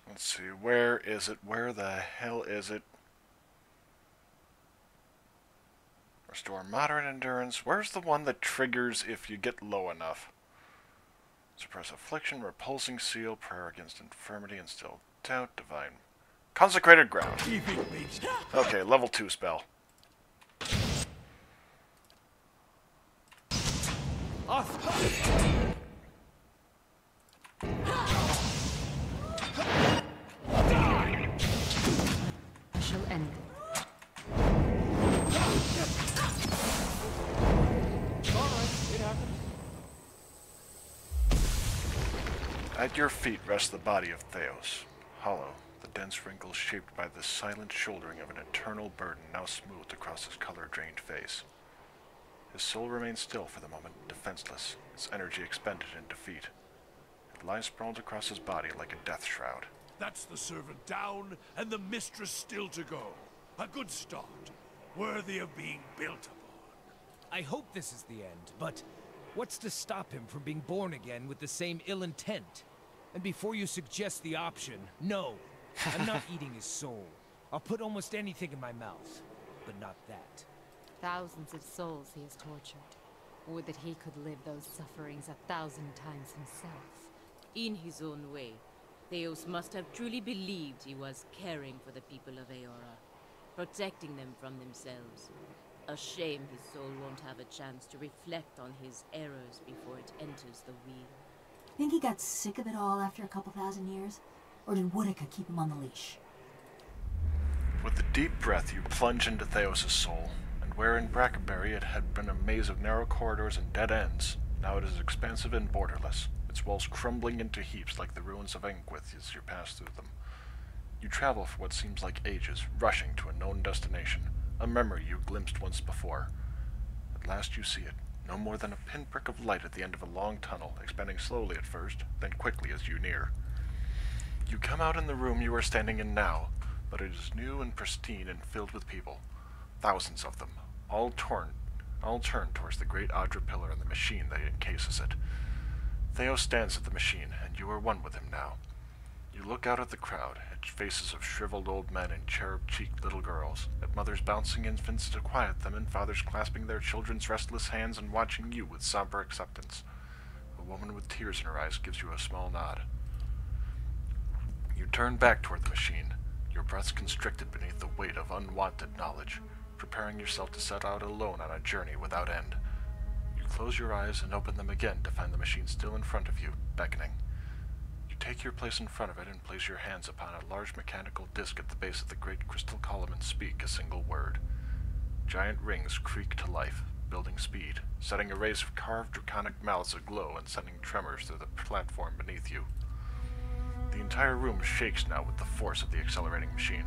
Speaker 1: Let's see, where is it? Where the hell is it? Restore moderate endurance. Where's the one that triggers if you get low enough? Suppress affliction, repulsing seal, prayer against infirmity, instill doubt, divine. Consecrated ground. Okay, level 2 spell.
Speaker 8: Shall end.
Speaker 1: At your feet rests the body of Theos, hollow, the dense wrinkles shaped by the silent shouldering of an eternal burden now smoothed across his color-drained face. His soul remains still for the moment, defenseless, its energy expended in defeat. It lies sprawled across his body like a death shroud.
Speaker 5: That's the servant down, and the mistress still to go. A good start, worthy of being built upon.
Speaker 6: I hope this is the end, but what's to stop him from being born again with the same ill intent? And before you suggest the option, no, I'm not eating his soul. I'll put almost anything in my mouth, but not that.
Speaker 10: Thousands of souls he has tortured. Would that he could live those sufferings 1,000 times himself.
Speaker 4: In his own way, Theos must have truly believed he was caring for the people of Eora, protecting them from themselves. A shame his soul won't have a chance to reflect on his errors before it enters the wheel.
Speaker 15: Think he got sick of it all after a couple thousand years? Or did Woodica keep him on the leash?
Speaker 1: With a deep breath, you plunge into Theos' soul, and where in Brackenberry it had been a maze of narrow corridors and dead ends, now it is expansive and borderless, its walls crumbling into heaps like the ruins of Engwith as you pass through them. You travel for what seems like ages, rushing to a known destination, a memory you glimpsed once before. At last you see it, no more than a pinprick of light at the end of a long tunnel, expanding slowly at first, then quickly as you near. You come out in the room you are standing in now, but it is new and pristine and filled with people. Thousands of them, all turned towards the great Adra pillar and the machine that encases it. Theos stands at the machine, and you are one with him now. You look out at the crowd, at faces of shriveled old men and cherub-cheeked little girls, at mothers bouncing infants to quiet them and fathers clasping their children's restless hands and watching you with somber acceptance. A woman with tears in her eyes gives you a small nod. You turn back toward the machine, your breaths constricted beneath the weight of unwanted knowledge, preparing yourself to set out alone on a journey without end. You close your eyes and open them again to find the machine still in front of you, beckoning. You take your place in front of it and place your hands upon a large mechanical disc at the base of the great crystal column and speak a single word. Giant rings creak to life, building speed, setting arrays of carved draconic mouths aglow and sending tremors through the platform beneath you. The entire room shakes now with the force of the accelerating machine,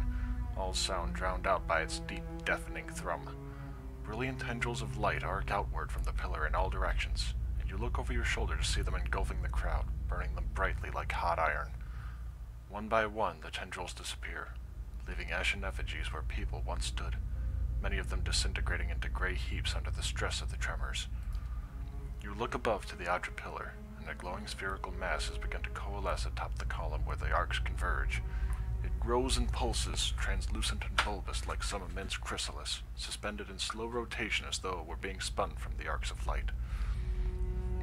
Speaker 1: all sound drowned out by its deep, deafening thrum. Brilliant tendrils of light arc outward from the pillar in all directions, and you look over your shoulder to see them engulfing the crowd, burning them brightly like hot iron. One by one, the tendrils disappear, leaving ashen effigies where people once stood, many of them disintegrating into gray heaps under the stress of the tremors. You look above to the Adra pillar, and a glowing spherical mass has begun to coalesce atop the column where the arcs converge. It grows and pulses, translucent and bulbous like some immense chrysalis, suspended in slow rotation as though it were being spun from the arcs of light.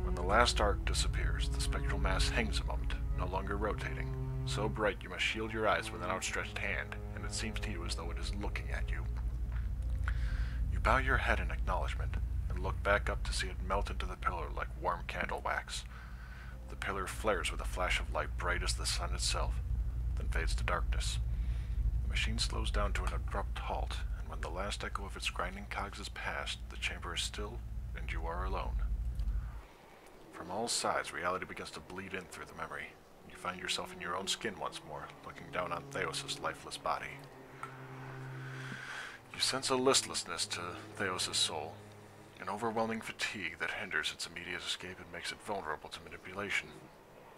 Speaker 1: When the last arc disappears, the spectral mass hangs a moment, no longer rotating, so bright you must shield your eyes with an outstretched hand, and it seems to you as though it is looking at you. You bow your head in acknowledgement, and look back up to see it melt into the pillar like warm candle wax. The pillar flares with a flash of light bright as the sun itself, then fades to darkness. The machine slows down to an abrupt halt, and when the last echo of its grinding cogs is past, the chamber is still, and you are alone. From all sides, reality begins to bleed in through the memory. You find yourself in your own skin once more, looking down on Theos' lifeless body. You sense a listlessness to Theos' soul, an overwhelming fatigue that hinders its immediate escape and makes it vulnerable to manipulation.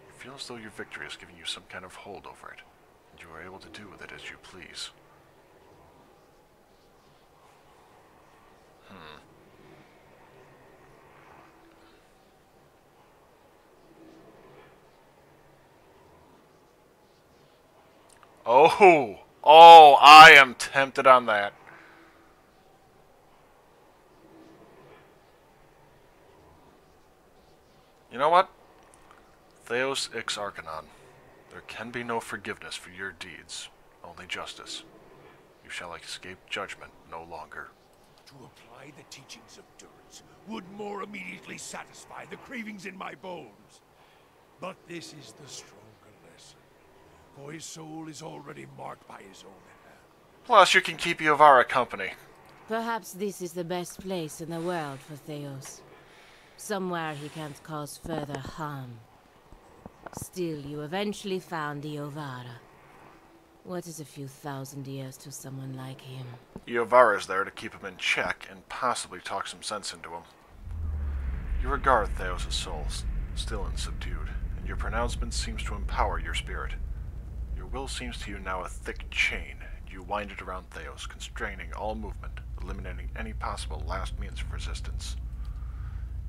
Speaker 1: You feel as though your victory is giving you some kind of hold over it, and you are able to do with it as you please. Oh, I am tempted on that. You know what? Theos ix Arcanon. There can be no forgiveness for your deeds, only justice. You shall escape judgment no longer.
Speaker 5: To apply the teachings of Durance would more immediately satisfy the cravings in my bones. But this is the stronger lesson, for his soul is already marked by his own hand.
Speaker 1: Plus, you can keep Yovara company.
Speaker 4: Perhaps this is the best place in the world for Theos. Somewhere he can't cause further harm. Still, you eventually found the Yovara. What is a few thousand years to someone like him?
Speaker 1: Yovara's there to keep him in check and possibly talk some sense into him. You regard Theos' soul still unsubdued, and your pronouncement seems to empower your spirit. Your will seems to you now a thick chain, and you wind it around Theos, constraining all movement, eliminating any possible last means of resistance.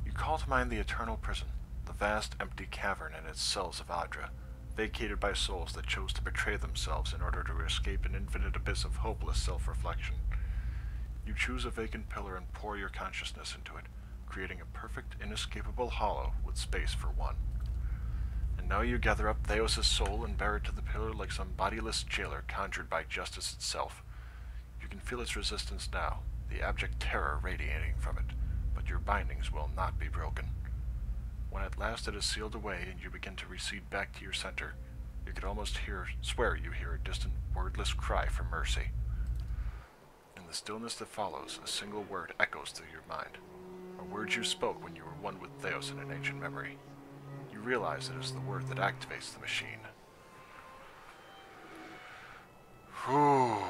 Speaker 1: You call to mind the eternal prison, the vast empty cavern and its cells of Adra, vacated by souls that chose to betray themselves in order to escape an infinite abyss of hopeless self-reflection. You choose a vacant pillar and pour your consciousness into it, creating a perfect, inescapable hollow with space for one. And now you gather up Theos' soul and bear it to the pillar like some bodiless jailer conjured by justice itself. You can feel its resistance now, the abject terror radiating from it, but your bindings will not be broken. When at last it is sealed away and you begin to recede back to your center, you could almost swear you hear a distant, wordless cry for mercy. In the stillness that follows, a single word echoes through your mind, a word you spoke when you were one with Theos in an ancient memory. You realize it is the word that activates the machine. Whew.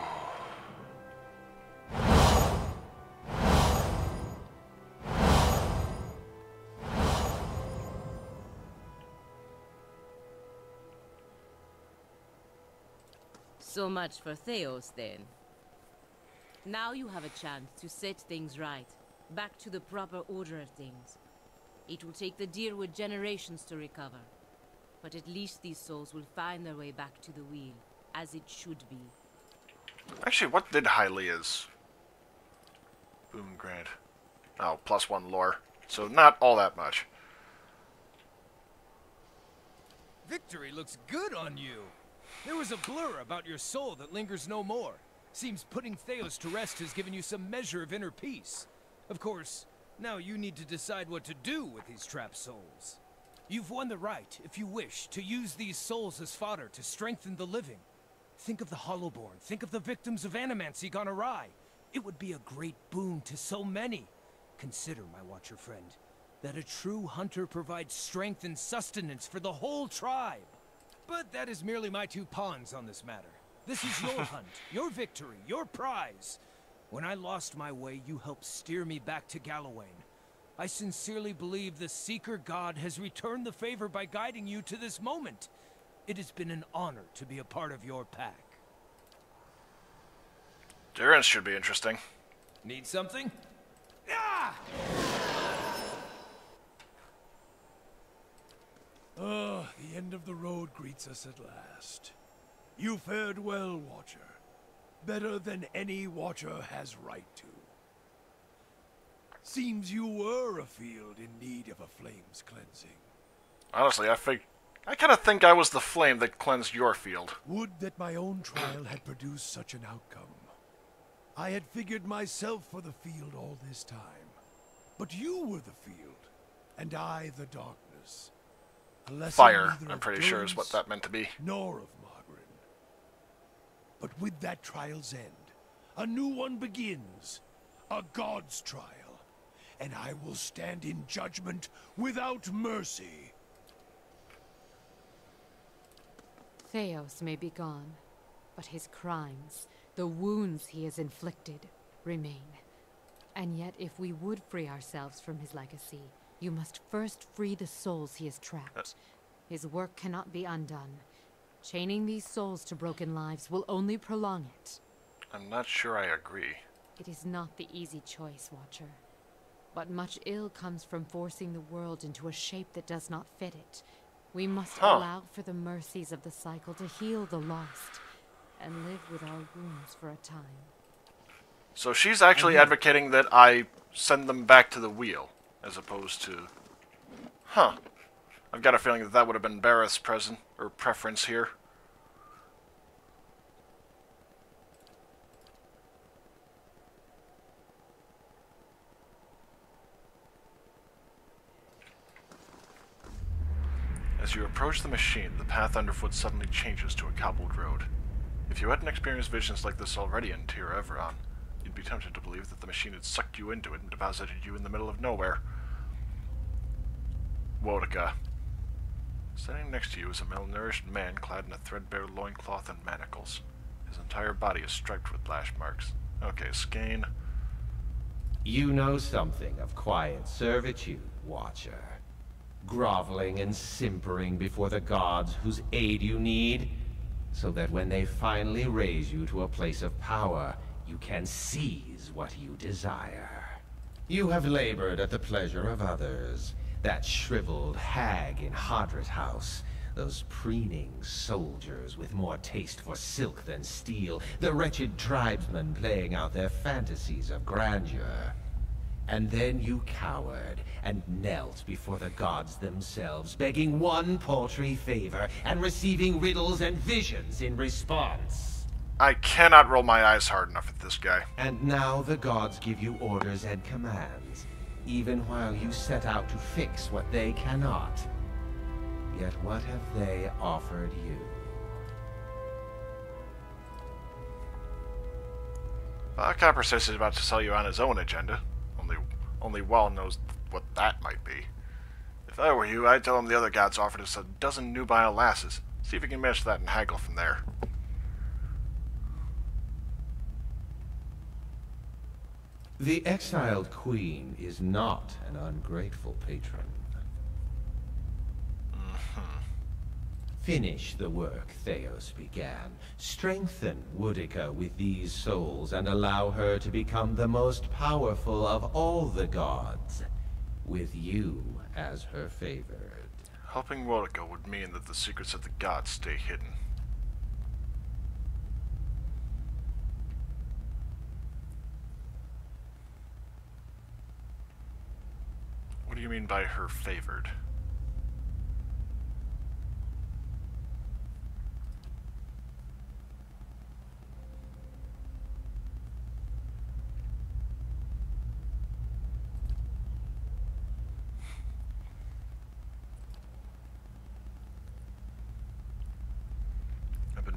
Speaker 4: So much for Theos, then. Now you have a chance to set things right, back to the proper order of things. It will take the Deerwood generations to recover, but at least these souls will find their way back to the wheel, as it should be.
Speaker 1: Actually, what did Hylia's boon grant? Oh, +1 lore. So not all that much.
Speaker 6: Victory looks good on you. There was a blur about your soul that lingers no more. Seems putting Theos to rest has given you some measure of inner peace. Of course, now you need to decide what to do with these trapped souls. You've won the right, if you wish, to use these souls as fodder to strengthen the living. Think of the Hollowborn, think of the victims of animancy gone awry. It would be a great boon to so many. Consider, my Watcher friend, that a true hunter provides strength and sustenance for the whole tribe. But that is merely my 2 pawns on this matter. This is your hunt, your victory, your prize. When I lost my way, you helped steer me back to Gallowayne. I sincerely believe the Seeker God has returned the favor by guiding you to this moment. It has been an honor to be a part of your pack.
Speaker 1: Durance should be interesting.
Speaker 6: Need something? Ah!
Speaker 5: Ah, the end of the road greets us at last. You fared well, Watcher. Better than any Watcher has right to. Seems you were a field in need of a flame's cleansing.
Speaker 1: Honestly, I kind of think I was the flame that cleansed your field.
Speaker 5: Would that my own trial had produced such an outcome. I had figured myself for the field all this time. But you were the field, and I the darkness. A lesson
Speaker 1: Fire,
Speaker 5: neither
Speaker 1: I'm
Speaker 5: of
Speaker 1: pretty sure is what
Speaker 5: Durance
Speaker 1: that meant to be.
Speaker 5: nor of Margaret. But with that trial's end, a new one begins. A god's trial. And I will stand in judgment without mercy.
Speaker 8: Theos may be gone, but his crimes, the wounds he has inflicted, remain. And yet, if we would free ourselves from his legacy, you must first free the souls he has trapped. His work cannot be undone. Chaining these souls to broken lives will only prolong it.
Speaker 1: I'm not sure I agree.
Speaker 8: It is not the easy choice, Watcher. But much ill comes from forcing the world into a shape that does not fit it. We must allow for the mercies of the cycle to heal the lost, and live with our wounds for a time.
Speaker 1: So she's actually advocating that I send them back to the wheel, as opposed to... Huh. I've got a feeling that that would have been Bareth's preference here. As you approach the machine, the path underfoot suddenly changes to a cobbled road. If you hadn't experienced visions like this already in Tyr Everon, you'd be tempted to believe that the machine had sucked you into it and deposited you in the middle of nowhere. Wodika. Standing next to you is a malnourished man clad in a threadbare loincloth and manacles. His entire body is striped with lash marks. Okay, Skane.
Speaker 12: You know something of quiet servitude, Watcher. Groveling and simpering before the gods whose aid you need. so that when they finally raise you to a place of power, you can seize what you desire. You have labored at the pleasure of others. That shriveled hag in Hadrit House, those preening soldiers with more taste for silk than steel, the wretched tribesmen playing out their fantasies of grandeur. And then you cowered and knelt before the gods themselves, begging one paltry favor and receiving riddles and visions in response.
Speaker 1: I cannot roll my eyes hard enough at this guy.
Speaker 12: And now the gods give you orders and commands, even while you set out to fix what they cannot. Yet what have they offered you?
Speaker 1: Copper says he's about to sell you on his own agenda. Only Wall knows what that might be. If I were you, I'd tell him the other gods offered us a dozen nubile lasses. See if you can match that and haggle from there.
Speaker 12: The exiled queen is not an ungrateful patron. Finish the work Theos began. Strengthen Woodica with these souls and allow her to become the most powerful of all the gods, with you as her favored.
Speaker 1: Helping Woodica would mean that the secrets of the gods stay hidden. What do you mean by her favored?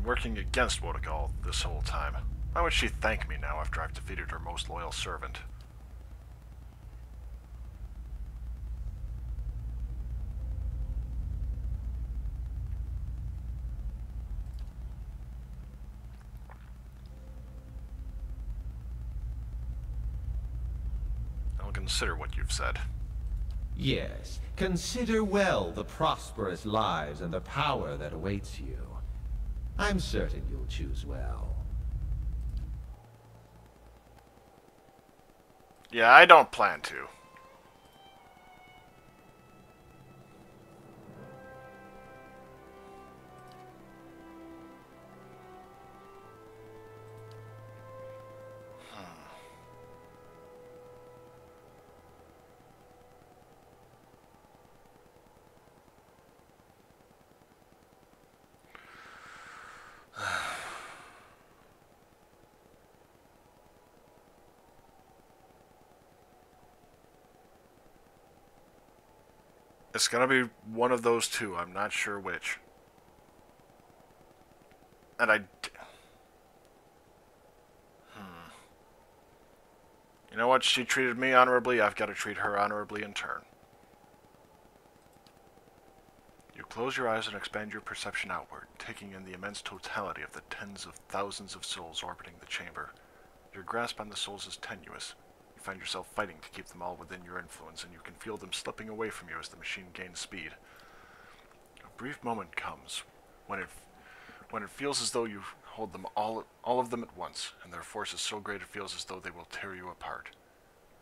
Speaker 1: Working against Woodica this whole time. Why would she thank me now after I've defeated her most loyal servant? I'll consider what you've said.
Speaker 12: Yes, consider well the prosperous lives and the power that awaits you. I'm certain you'll choose well.
Speaker 1: Yeah, I don't plan to. It's gonna be one of those two. I'm not sure which. And You know what? She treated me honorably. I've got to treat her honorably in turn. You close your eyes and expand your perception outward, taking in the immense totality of the tens of thousands of souls orbiting the chamber. Your grasp on the souls is tenuous. You find yourself fighting to keep them all within your influence, and you can feel them slipping away from you as the machine gains speed. A brief moment comes when it feels as though you hold them all of them at once, and their force is so great it feels as though they will tear you apart.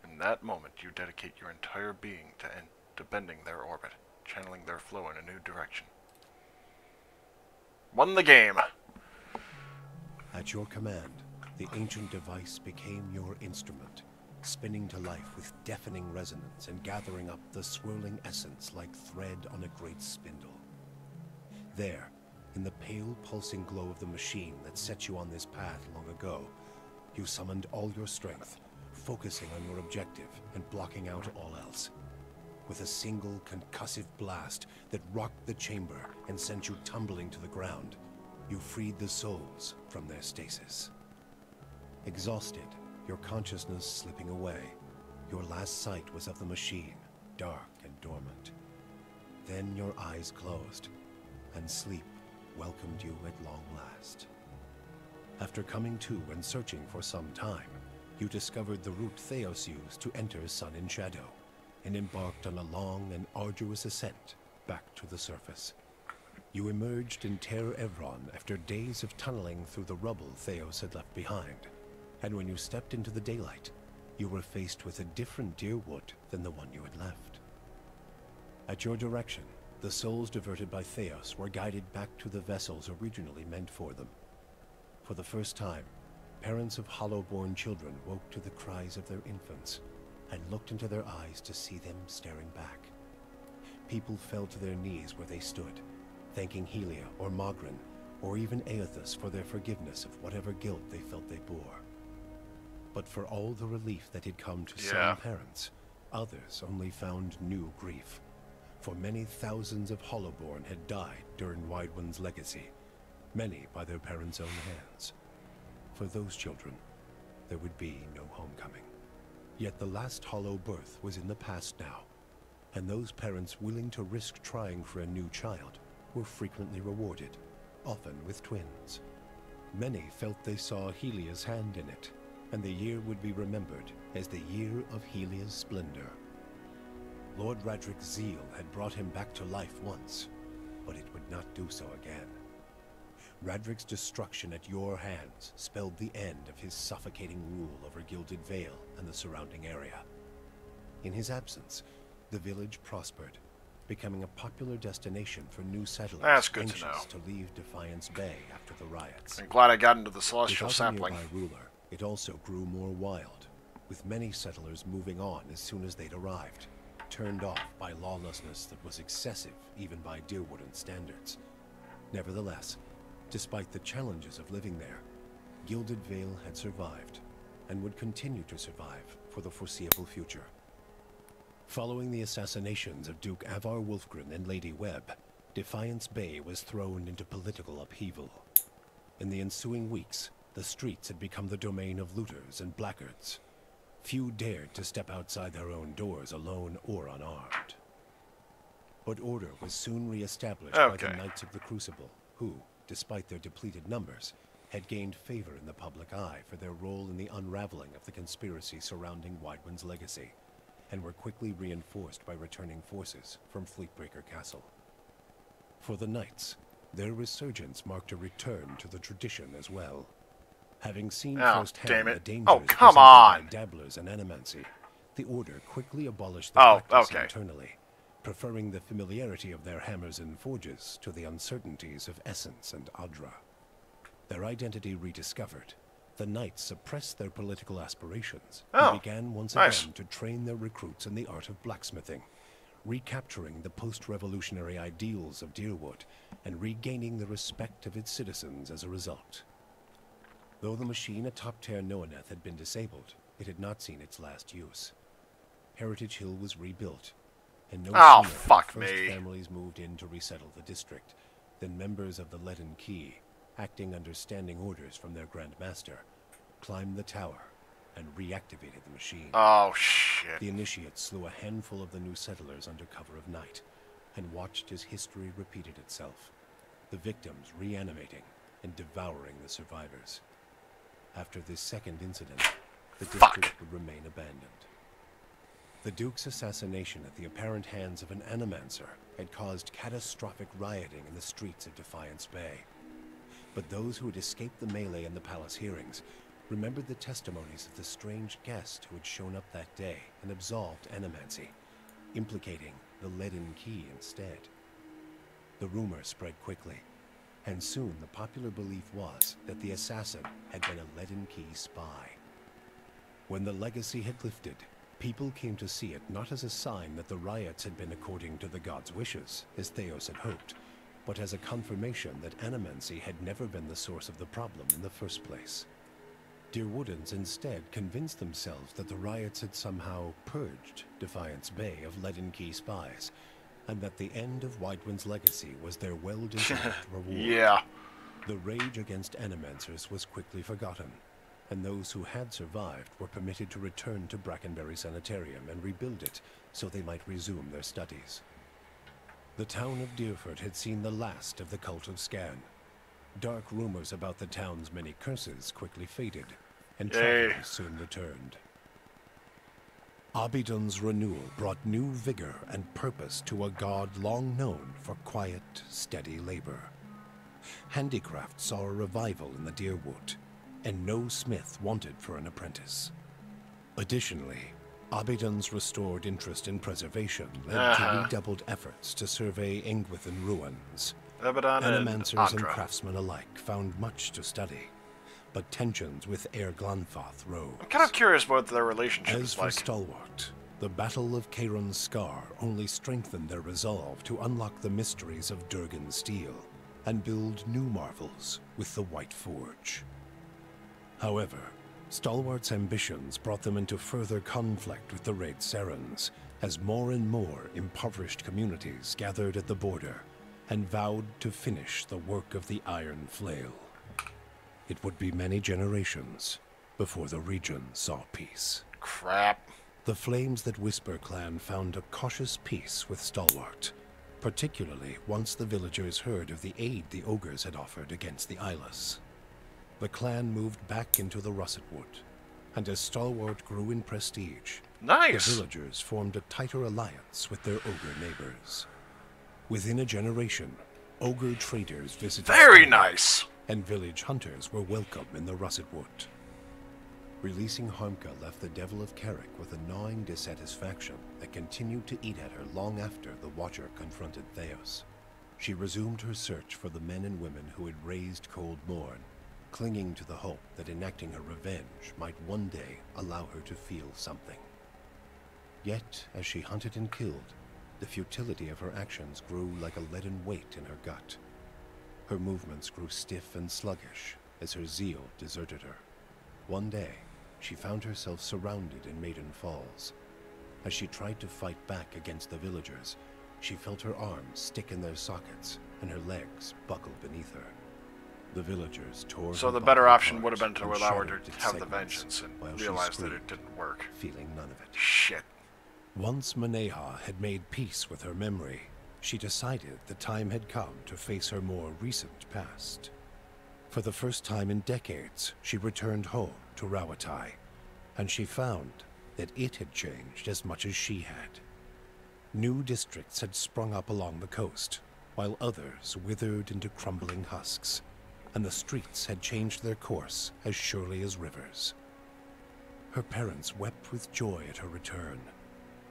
Speaker 1: In that moment, you dedicate your entire being to bending their orbit, channeling their flow in a new direction. Won the game!
Speaker 14: At your command, the ancient device became your instrument, spinning to life with deafening resonance and gathering up the swirling essence like thread on a great spindle. There, in the pale, pulsing glow of the machine that set you on this path long ago, you summoned all your strength, focusing on your objective and blocking out all else. With a single concussive blast that rocked the chamber and sent you tumbling to the ground, you freed the souls from their stasis. Exhausted, your consciousness slipping away, your last sight was of the machine, dark and dormant. Then your eyes closed, and sleep welcomed you at long last. After coming to and searching for some time, you discovered the route Theos used to enter Sun in Shadow, and embarked on a long and arduous ascent back to the surface. You emerged in Ter Evron after days of tunneling through the rubble Theos had left behind, and when you stepped into the daylight, you were faced with a different Deerwood than the one you had left. At your direction, the souls diverted by Theos were guided back to the vessels originally meant for them. For the first time, parents of hollow-born children woke to the cries of their infants and looked into their eyes to see them staring back. People fell to their knees where they stood, thanking Helia or Magrin, or even Aethys for their forgiveness of whatever guilt they felt they bore. But for all the relief that had come to some parents, others only found new grief. For many thousands of Hollowborn had died during Wideone's legacy, many by their parents' own hands. For those children, there would be no homecoming. Yet the last Hollow birth was in the past now, and those parents willing to risk trying for a new child were frequently rewarded, often with twins. Many felt they saw Helia's hand in it, and the year would be remembered as the year of Helia's splendor. Lord Radric's zeal had brought him back to life once, but it would not do so again. Radric's destruction at your hands spelled the end of his suffocating rule over Gilded Vale and the surrounding area. In his absence, the village prospered, becoming a popular destination for new settlers anxious to leave Defiance Bay after the riots.
Speaker 1: I'm glad I got into the Celestial
Speaker 14: Without
Speaker 1: Sapling.
Speaker 14: a nearby ruler, it also grew more wild, with many settlers moving on as soon as they'd arrived, turned off by lawlessness that was excessive even by Deerwooden standards. Nevertheless, despite the challenges of living there, Gilded Vale had survived, and would continue to survive for the foreseeable future. Following the assassinations of Duke Avar Wolfgren and Lady Webb, Defiance Bay was thrown into political upheaval. In the ensuing weeks, the streets had become the domain of looters and blackguards. Few dared to step outside their own doors alone or unarmed. But order was soon re-established by the Knights of the Crucible, who, despite their depleted numbers, had gained favor in the public eye for their role in the unraveling of the conspiracy surrounding Wideone's legacy, and were quickly reinforced by returning forces from Fleetbreaker Castle. For the Knights, their resurgence marked a return to the tradition as well. Having seen firsthand the dangers presented by dabblers and animancy, the Order quickly abolished the practice internally, preferring the familiarity of their hammers and forges to the uncertainties of Essence and Adra. Their identity rediscovered, the Knights suppressed their political aspirations and began once again to train their recruits in the art of blacksmithing, recapturing the post-revolutionary ideals of Deerwood and regaining the respect of its citizens as a result. Though the machine atop Ter Noaneth had been disabled, it had not seen its last use. Heritage Hill was rebuilt, and no sooner had first families moved in to resettle the district than members of the Leaden Key, acting under standing orders from their Grand Master, climbed the tower and reactivated the machine.
Speaker 1: Oh, shit.
Speaker 14: The initiates slew a handful of the new settlers under cover of night and watched as history repeated itself, the victims reanimating and devouring the survivors. After this second incident, the district would remain abandoned. The Duke's assassination at the apparent hands of an animancer had caused catastrophic rioting in the streets of Defiance Bay. But those who had escaped the melee in the palace hearings remembered the testimonies of the strange guest who had shown up that day and absolved animancy, implicating the Leaden Key instead. The rumor spread quickly, and soon the popular belief was that the assassin had been a Leaden Key spy. When the legacy had lifted, people came to see it not as a sign that the riots had been according to the gods' wishes, as Theos had hoped, but as a confirmation that animancy had never been the source of the problem in the first place. Deerwoodens instead convinced themselves that the riots had somehow purged Defiance Bay of Leaden Key spies, and that the end of Wideone's legacy was their well-deserved reward. The rage against animancers was quickly forgotten, and those who had survived were permitted to return to Brackenbury Sanitarium and rebuild it so they might resume their studies. The town of Deerford had seen the last of the cult of Scan. Dark rumors about the town's many curses quickly faded, and travelers soon returned. Abidon's renewal brought new vigor and purpose to a god long known for quiet, steady labor. Handicraft saw a revival in the Deerwood, and no smith wanted for an apprentice. Additionally, Abidon's restored interest in preservation led to redoubled efforts to survey Engwithan ruins. Animancers and craftsmen alike found much to study, but tensions with Aer Glanfath rose.
Speaker 1: I'm kind of curious about their relationship
Speaker 14: As for Stalwart, the Battle of Caeron's Scar only strengthened their resolve to unlock the mysteries of Durgan steel and build new marvels with the White Forge. However, Stalwart's ambitions brought them into further conflict with the Raid Serens, as more and more impoverished communities gathered at the border and vowed to finish the work of the Iron Flail. It would be many generations before the region saw peace.
Speaker 1: Crap.
Speaker 14: The Flames That Whisper clan found a cautious peace with Stalwart, particularly once the villagers heard of the aid the ogres had offered against the Eyeless. The clan moved back into the Russet Wood, and as Stalwart grew in prestige, the villagers formed a tighter alliance with their ogre neighbors. Within a generation, ogre traders visited Stalwart, and village hunters were welcome in the Russet Wood. Releasing Harmka left the Devil of Carrick with a gnawing dissatisfaction that continued to eat at her long after the Watcher confronted Theos. She resumed her search for the men and women who had raised Cold Morn, clinging to the hope that enacting her revenge might one day allow her to feel something. Yet, as she hunted and killed, the futility of her actions grew like a leaden weight in her gut. Her movements grew stiff and sluggish as her zeal deserted her. One day, she found herself surrounded in Maiden Falls. As she tried to fight back against the villagers, she felt her arms stick in their sockets and her legs buckle beneath her. The villagers tore
Speaker 1: So
Speaker 14: her
Speaker 1: the better
Speaker 14: body
Speaker 1: option would
Speaker 14: apart
Speaker 1: have been to
Speaker 14: and
Speaker 1: allow her
Speaker 14: shattered
Speaker 1: to
Speaker 14: its
Speaker 1: have the
Speaker 14: segments
Speaker 1: vengeance
Speaker 14: while
Speaker 1: and
Speaker 14: she
Speaker 1: realize that
Speaker 14: screamed,
Speaker 1: it didn't work.
Speaker 14: feeling none of it.
Speaker 1: Shit.
Speaker 14: Once Maneha had made peace with her memory, she decided the time had come to face her more recent past. For the first time in decades, she returned home to Rawatai, and she found that it had changed as much as she had. New districts had sprung up along the coast, while others withered into crumbling husks, and the streets had changed their course as surely as rivers. Her parents wept with joy at her return.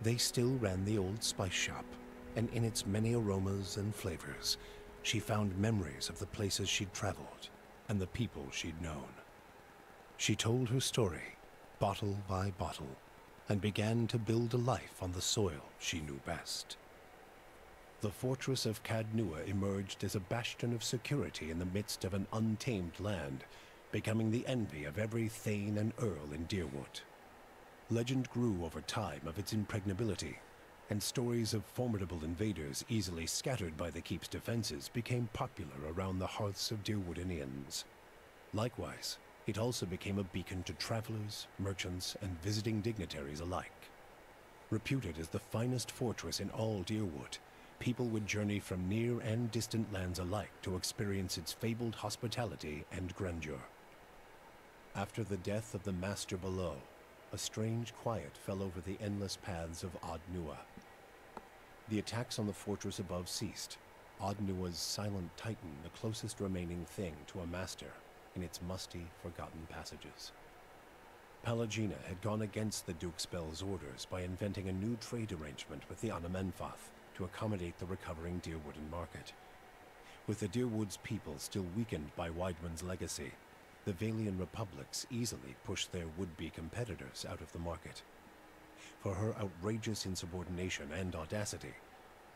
Speaker 14: They still ran the old spice shop, and in its many aromas and flavors, she found memories of the places she'd traveled and the people she'd known. She told her story, bottle by bottle, and began to build a life on the soil she knew best. The fortress of Cadnua emerged as a bastion of security in the midst of an untamed land, becoming the envy of every thane and earl in Deerwood. Legend grew over time of its impregnability, and stories of formidable invaders easily scattered by the keep's defenses became popular around the hearths of Deerwoodinians. Likewise, it also became a beacon to travelers, merchants, and visiting dignitaries alike. Reputed as the finest fortress in all Deerwood, people would journey from near and distant lands alike to experience its fabled hospitality and grandeur. After the death of the Master below, a strange quiet fell over the endless paths of Adnua. The attacks on the fortress above ceased, Adnua's silent titan the closest remaining thing to a master in its musty, forgotten passages. Palagina had gone against the Duke Spell's orders by inventing a new trade arrangement with the Anamenfath to accommodate the recovering Deerwooden market. With the Deerwood's people still weakened by Weidman's legacy, the Valian republics easily pushed their would-be competitors out of the market. For her outrageous insubordination and audacity,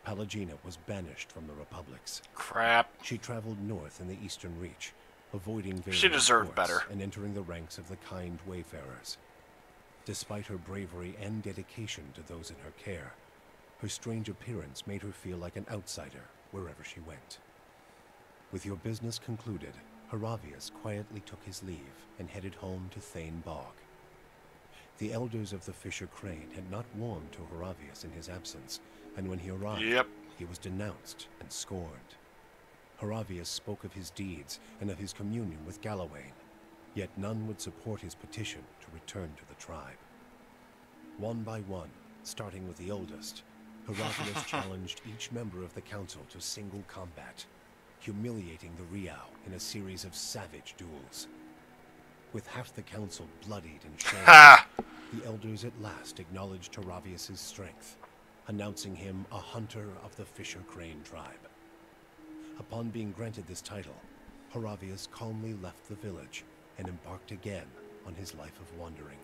Speaker 14: Palagina was banished from the republics.
Speaker 1: Crap.
Speaker 14: She traveled north in the Eastern Reach, avoiding Valian
Speaker 1: She deserved
Speaker 14: courts
Speaker 1: better.
Speaker 14: and entering the ranks of the kind wayfarers. Despite her bravery and dedication to those in her care, her strange appearance made her feel like an outsider wherever she went. With your business concluded, Haravius quietly took his leave and headed home to Thane Bog. The elders of the Fisher Crane had not warmed to Haravius in his absence, and when he arrived, he was denounced and scorned. Haravius spoke of his deeds and of his communion with Galawain, yet none would support his petition to return to the tribe. One by one, starting with the oldest, Herodias challenged each member of the council to single combat, humiliating the Riau in a series of savage duels. With half the council bloodied and shamed, the elders at last acknowledged Herodias' strength, announcing him a hunter of the Fisher Crane tribe. Upon being granted this title, Herodias calmly left the village and embarked again on his life of wandering.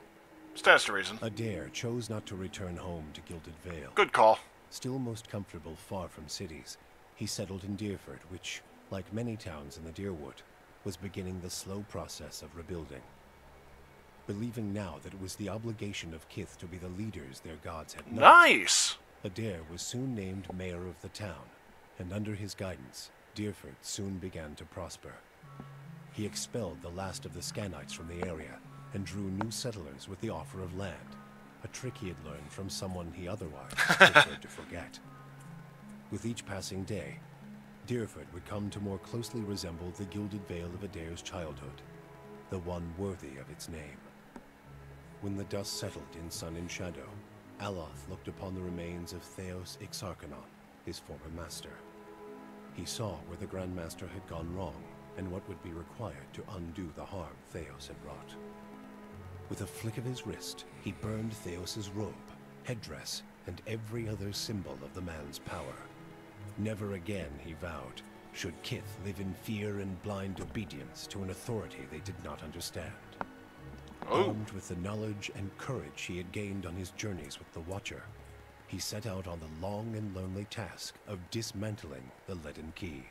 Speaker 1: Stands to reason.
Speaker 14: Adair chose not to return home to Gilded Vale.
Speaker 1: Good call.
Speaker 14: Still most comfortable far from cities, he settled in Deerford, which, like many towns in the Deerwood, was beginning the slow process of rebuilding. Believing now that it was the obligation of Kith to be the leaders their gods had not,
Speaker 1: nice!
Speaker 14: Adair was soon named mayor of the town, and under his guidance, Deerford soon began to prosper. He expelled the last of the Scanites from the area, and drew new settlers with the offer of land, a trick he had learned from someone he otherwise preferred to forget. With each passing day, Deerford would come to more closely resemble the Gilded Vale of Adair's childhood, the one worthy of its name. When the dust settled in sun and shadow, Aloth looked upon the remains of Theos Ixarchanon, his former master. He saw where the Grand Master had gone wrong, and what would be required to undo the harm Theos had wrought. With a flick of his wrist, he burned Theos's robe, headdress, and every other symbol of the man's power. Never again, he vowed, should Kith live in fear and blind obedience to an authority they did not understand. Armed with the knowledge and courage he had gained on his journeys with the Watcher, he set out on the long and lonely task of dismantling the Leaden Key.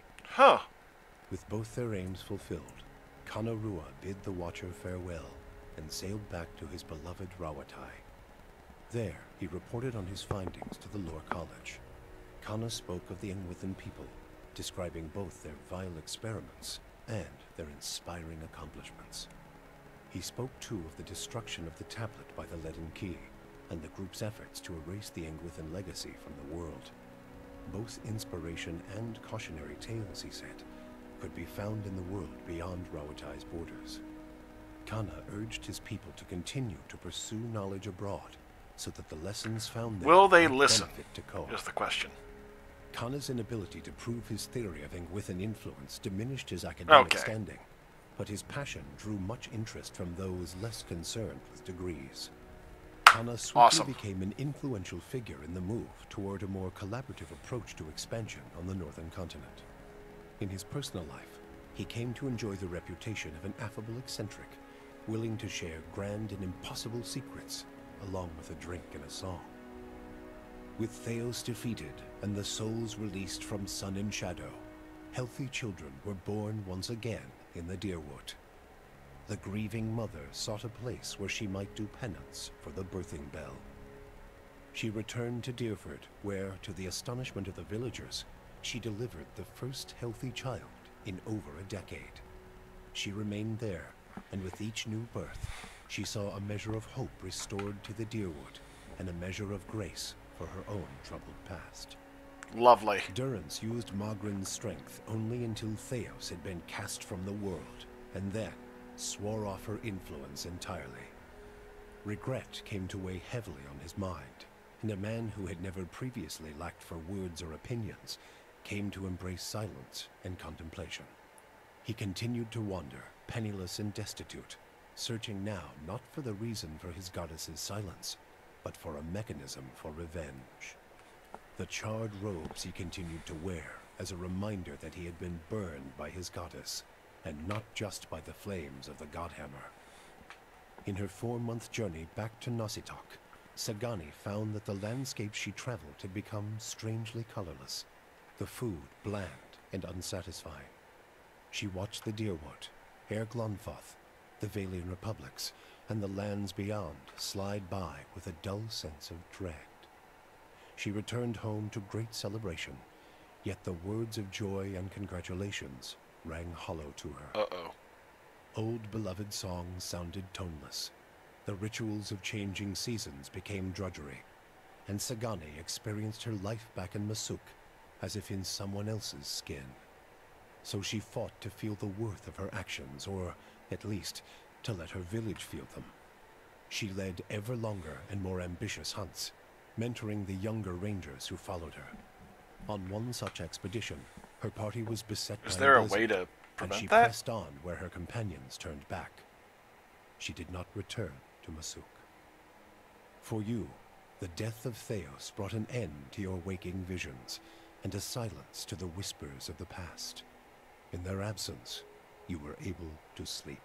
Speaker 14: With both their aims fulfilled, Kanarua bid the Watcher farewell and sailed back to his beloved Rawatai. There, he reported on his findings to the Lore College. Kana spoke of the Engwithan people, describing both their vile experiments and their inspiring accomplishments. He spoke too of the destruction of the tablet by the Leaden Key, and the group's efforts to erase the Engwithan legacy from the world. Both inspiration and cautionary tales, he said, could be found in the world beyond Rawatai's borders. Kana urged his people to continue to pursue knowledge abroad, so that the lessons found there
Speaker 1: will they listen,
Speaker 14: to Koa.
Speaker 1: is the question.
Speaker 14: Kana's inability to prove his theory of Engwithan influence diminished his academic standing, but his passion drew much interest from those less concerned with degrees. Kana swiftly became an influential figure in the move toward a more collaborative approach to expansion on the northern continent. In his personal life, he came to enjoy the reputation of an affable eccentric, willing to share grand and impossible secrets, along with a drink and a song. With Theos defeated and the souls released from sun and shadow, healthy children were born once again in the Deerwood. The grieving mother sought a place where she might do penance for the birthing bell. She returned to Deerford, where, to the astonishment of the villagers, she delivered the first healthy child in over a decade. She remained there, and with each new birth, she saw a measure of hope restored to the Deerwood, and a measure of grace for her own troubled past.
Speaker 1: Lovely.
Speaker 14: Durrance used Magrin's strength only until Theos had been cast from the world, and then swore off her influence entirely. Regret came to weigh heavily on his mind, and a man who had never previously lacked for words or opinions came to embrace silence and contemplation. He continued to wander, penniless and destitute, searching now not for the reason for his goddess's silence, but for a mechanism for revenge. The charred robes he continued to wear as a reminder that he had been burned by his goddess, and not just by the flames of the Godhammer. In her 4-month journey back to Nositoc, Sagani found that the landscapes she traveled had become strangely colorless, the food bland and unsatisfying. She watched the Deerwood, Air Glonfoth, the Valian Republics, and the lands beyond slide by with a dull sense of dread. She returned home to great celebration, yet the words of joy and congratulations rang hollow to her. Old beloved songs sounded toneless. The rituals of changing seasons became drudgery, and Sagani experienced her life back in Masuk as if in someone else's skin. So she fought to feel the worth of her actions, or, at least, to let her village feel them. She led ever longer and more ambitious hunts, mentoring the younger rangers who followed her. On one such expedition, her party was beset by
Speaker 1: Is there a
Speaker 14: blizzard,
Speaker 1: way to
Speaker 14: and
Speaker 1: prevent
Speaker 14: she
Speaker 1: that?
Speaker 14: pressed on where her companions turned back. She did not return to Masuk. For you, the death of Theos brought an end to your waking visions, and a silence to the whispers of the past. In their absence, you were able to sleep.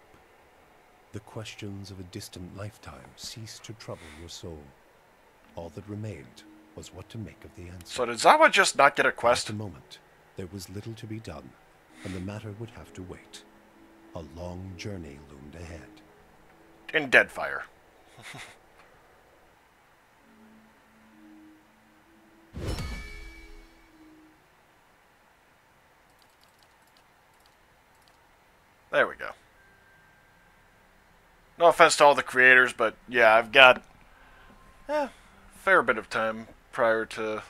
Speaker 14: The questions of a distant lifetime ceased to trouble your soul. All that remained was what to make of the answer.
Speaker 1: So did Zawa just not get a quest?
Speaker 14: At the moment, there was little to be done, and the matter would have to wait. A long journey loomed ahead.
Speaker 1: In Deadfire. There we go. No offense to all the creators, but yeah, I've got a fair bit of time prior to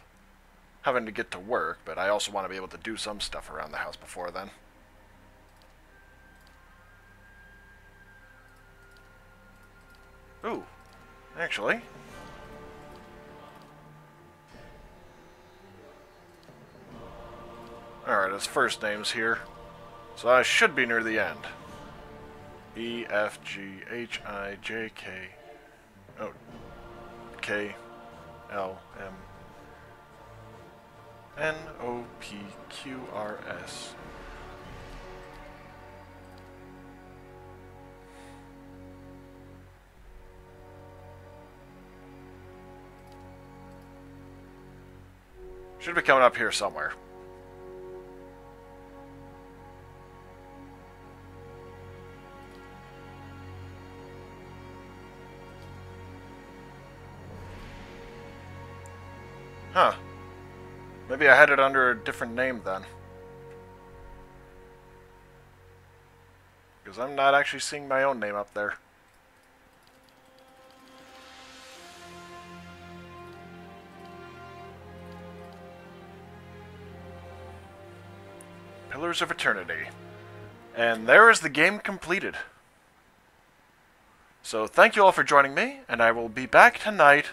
Speaker 1: having to get to work, but I also want to be able to do some stuff around the house before then. Ooh, actually. Alright, his first name's here. So I should be near the end. E, F, G, H, I, J, K, oh, K, L, M, N, O, P, Q, R, S. Should be coming up here somewhere. Huh. Maybe I had it under a different name then. Because I'm not actually seeing my own name up there. Pillars of Eternity. And there is the game completed. So thank you all for joining me, and I will be back tonight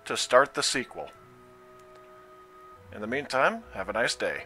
Speaker 1: to start the sequel. In the meantime, have a nice day.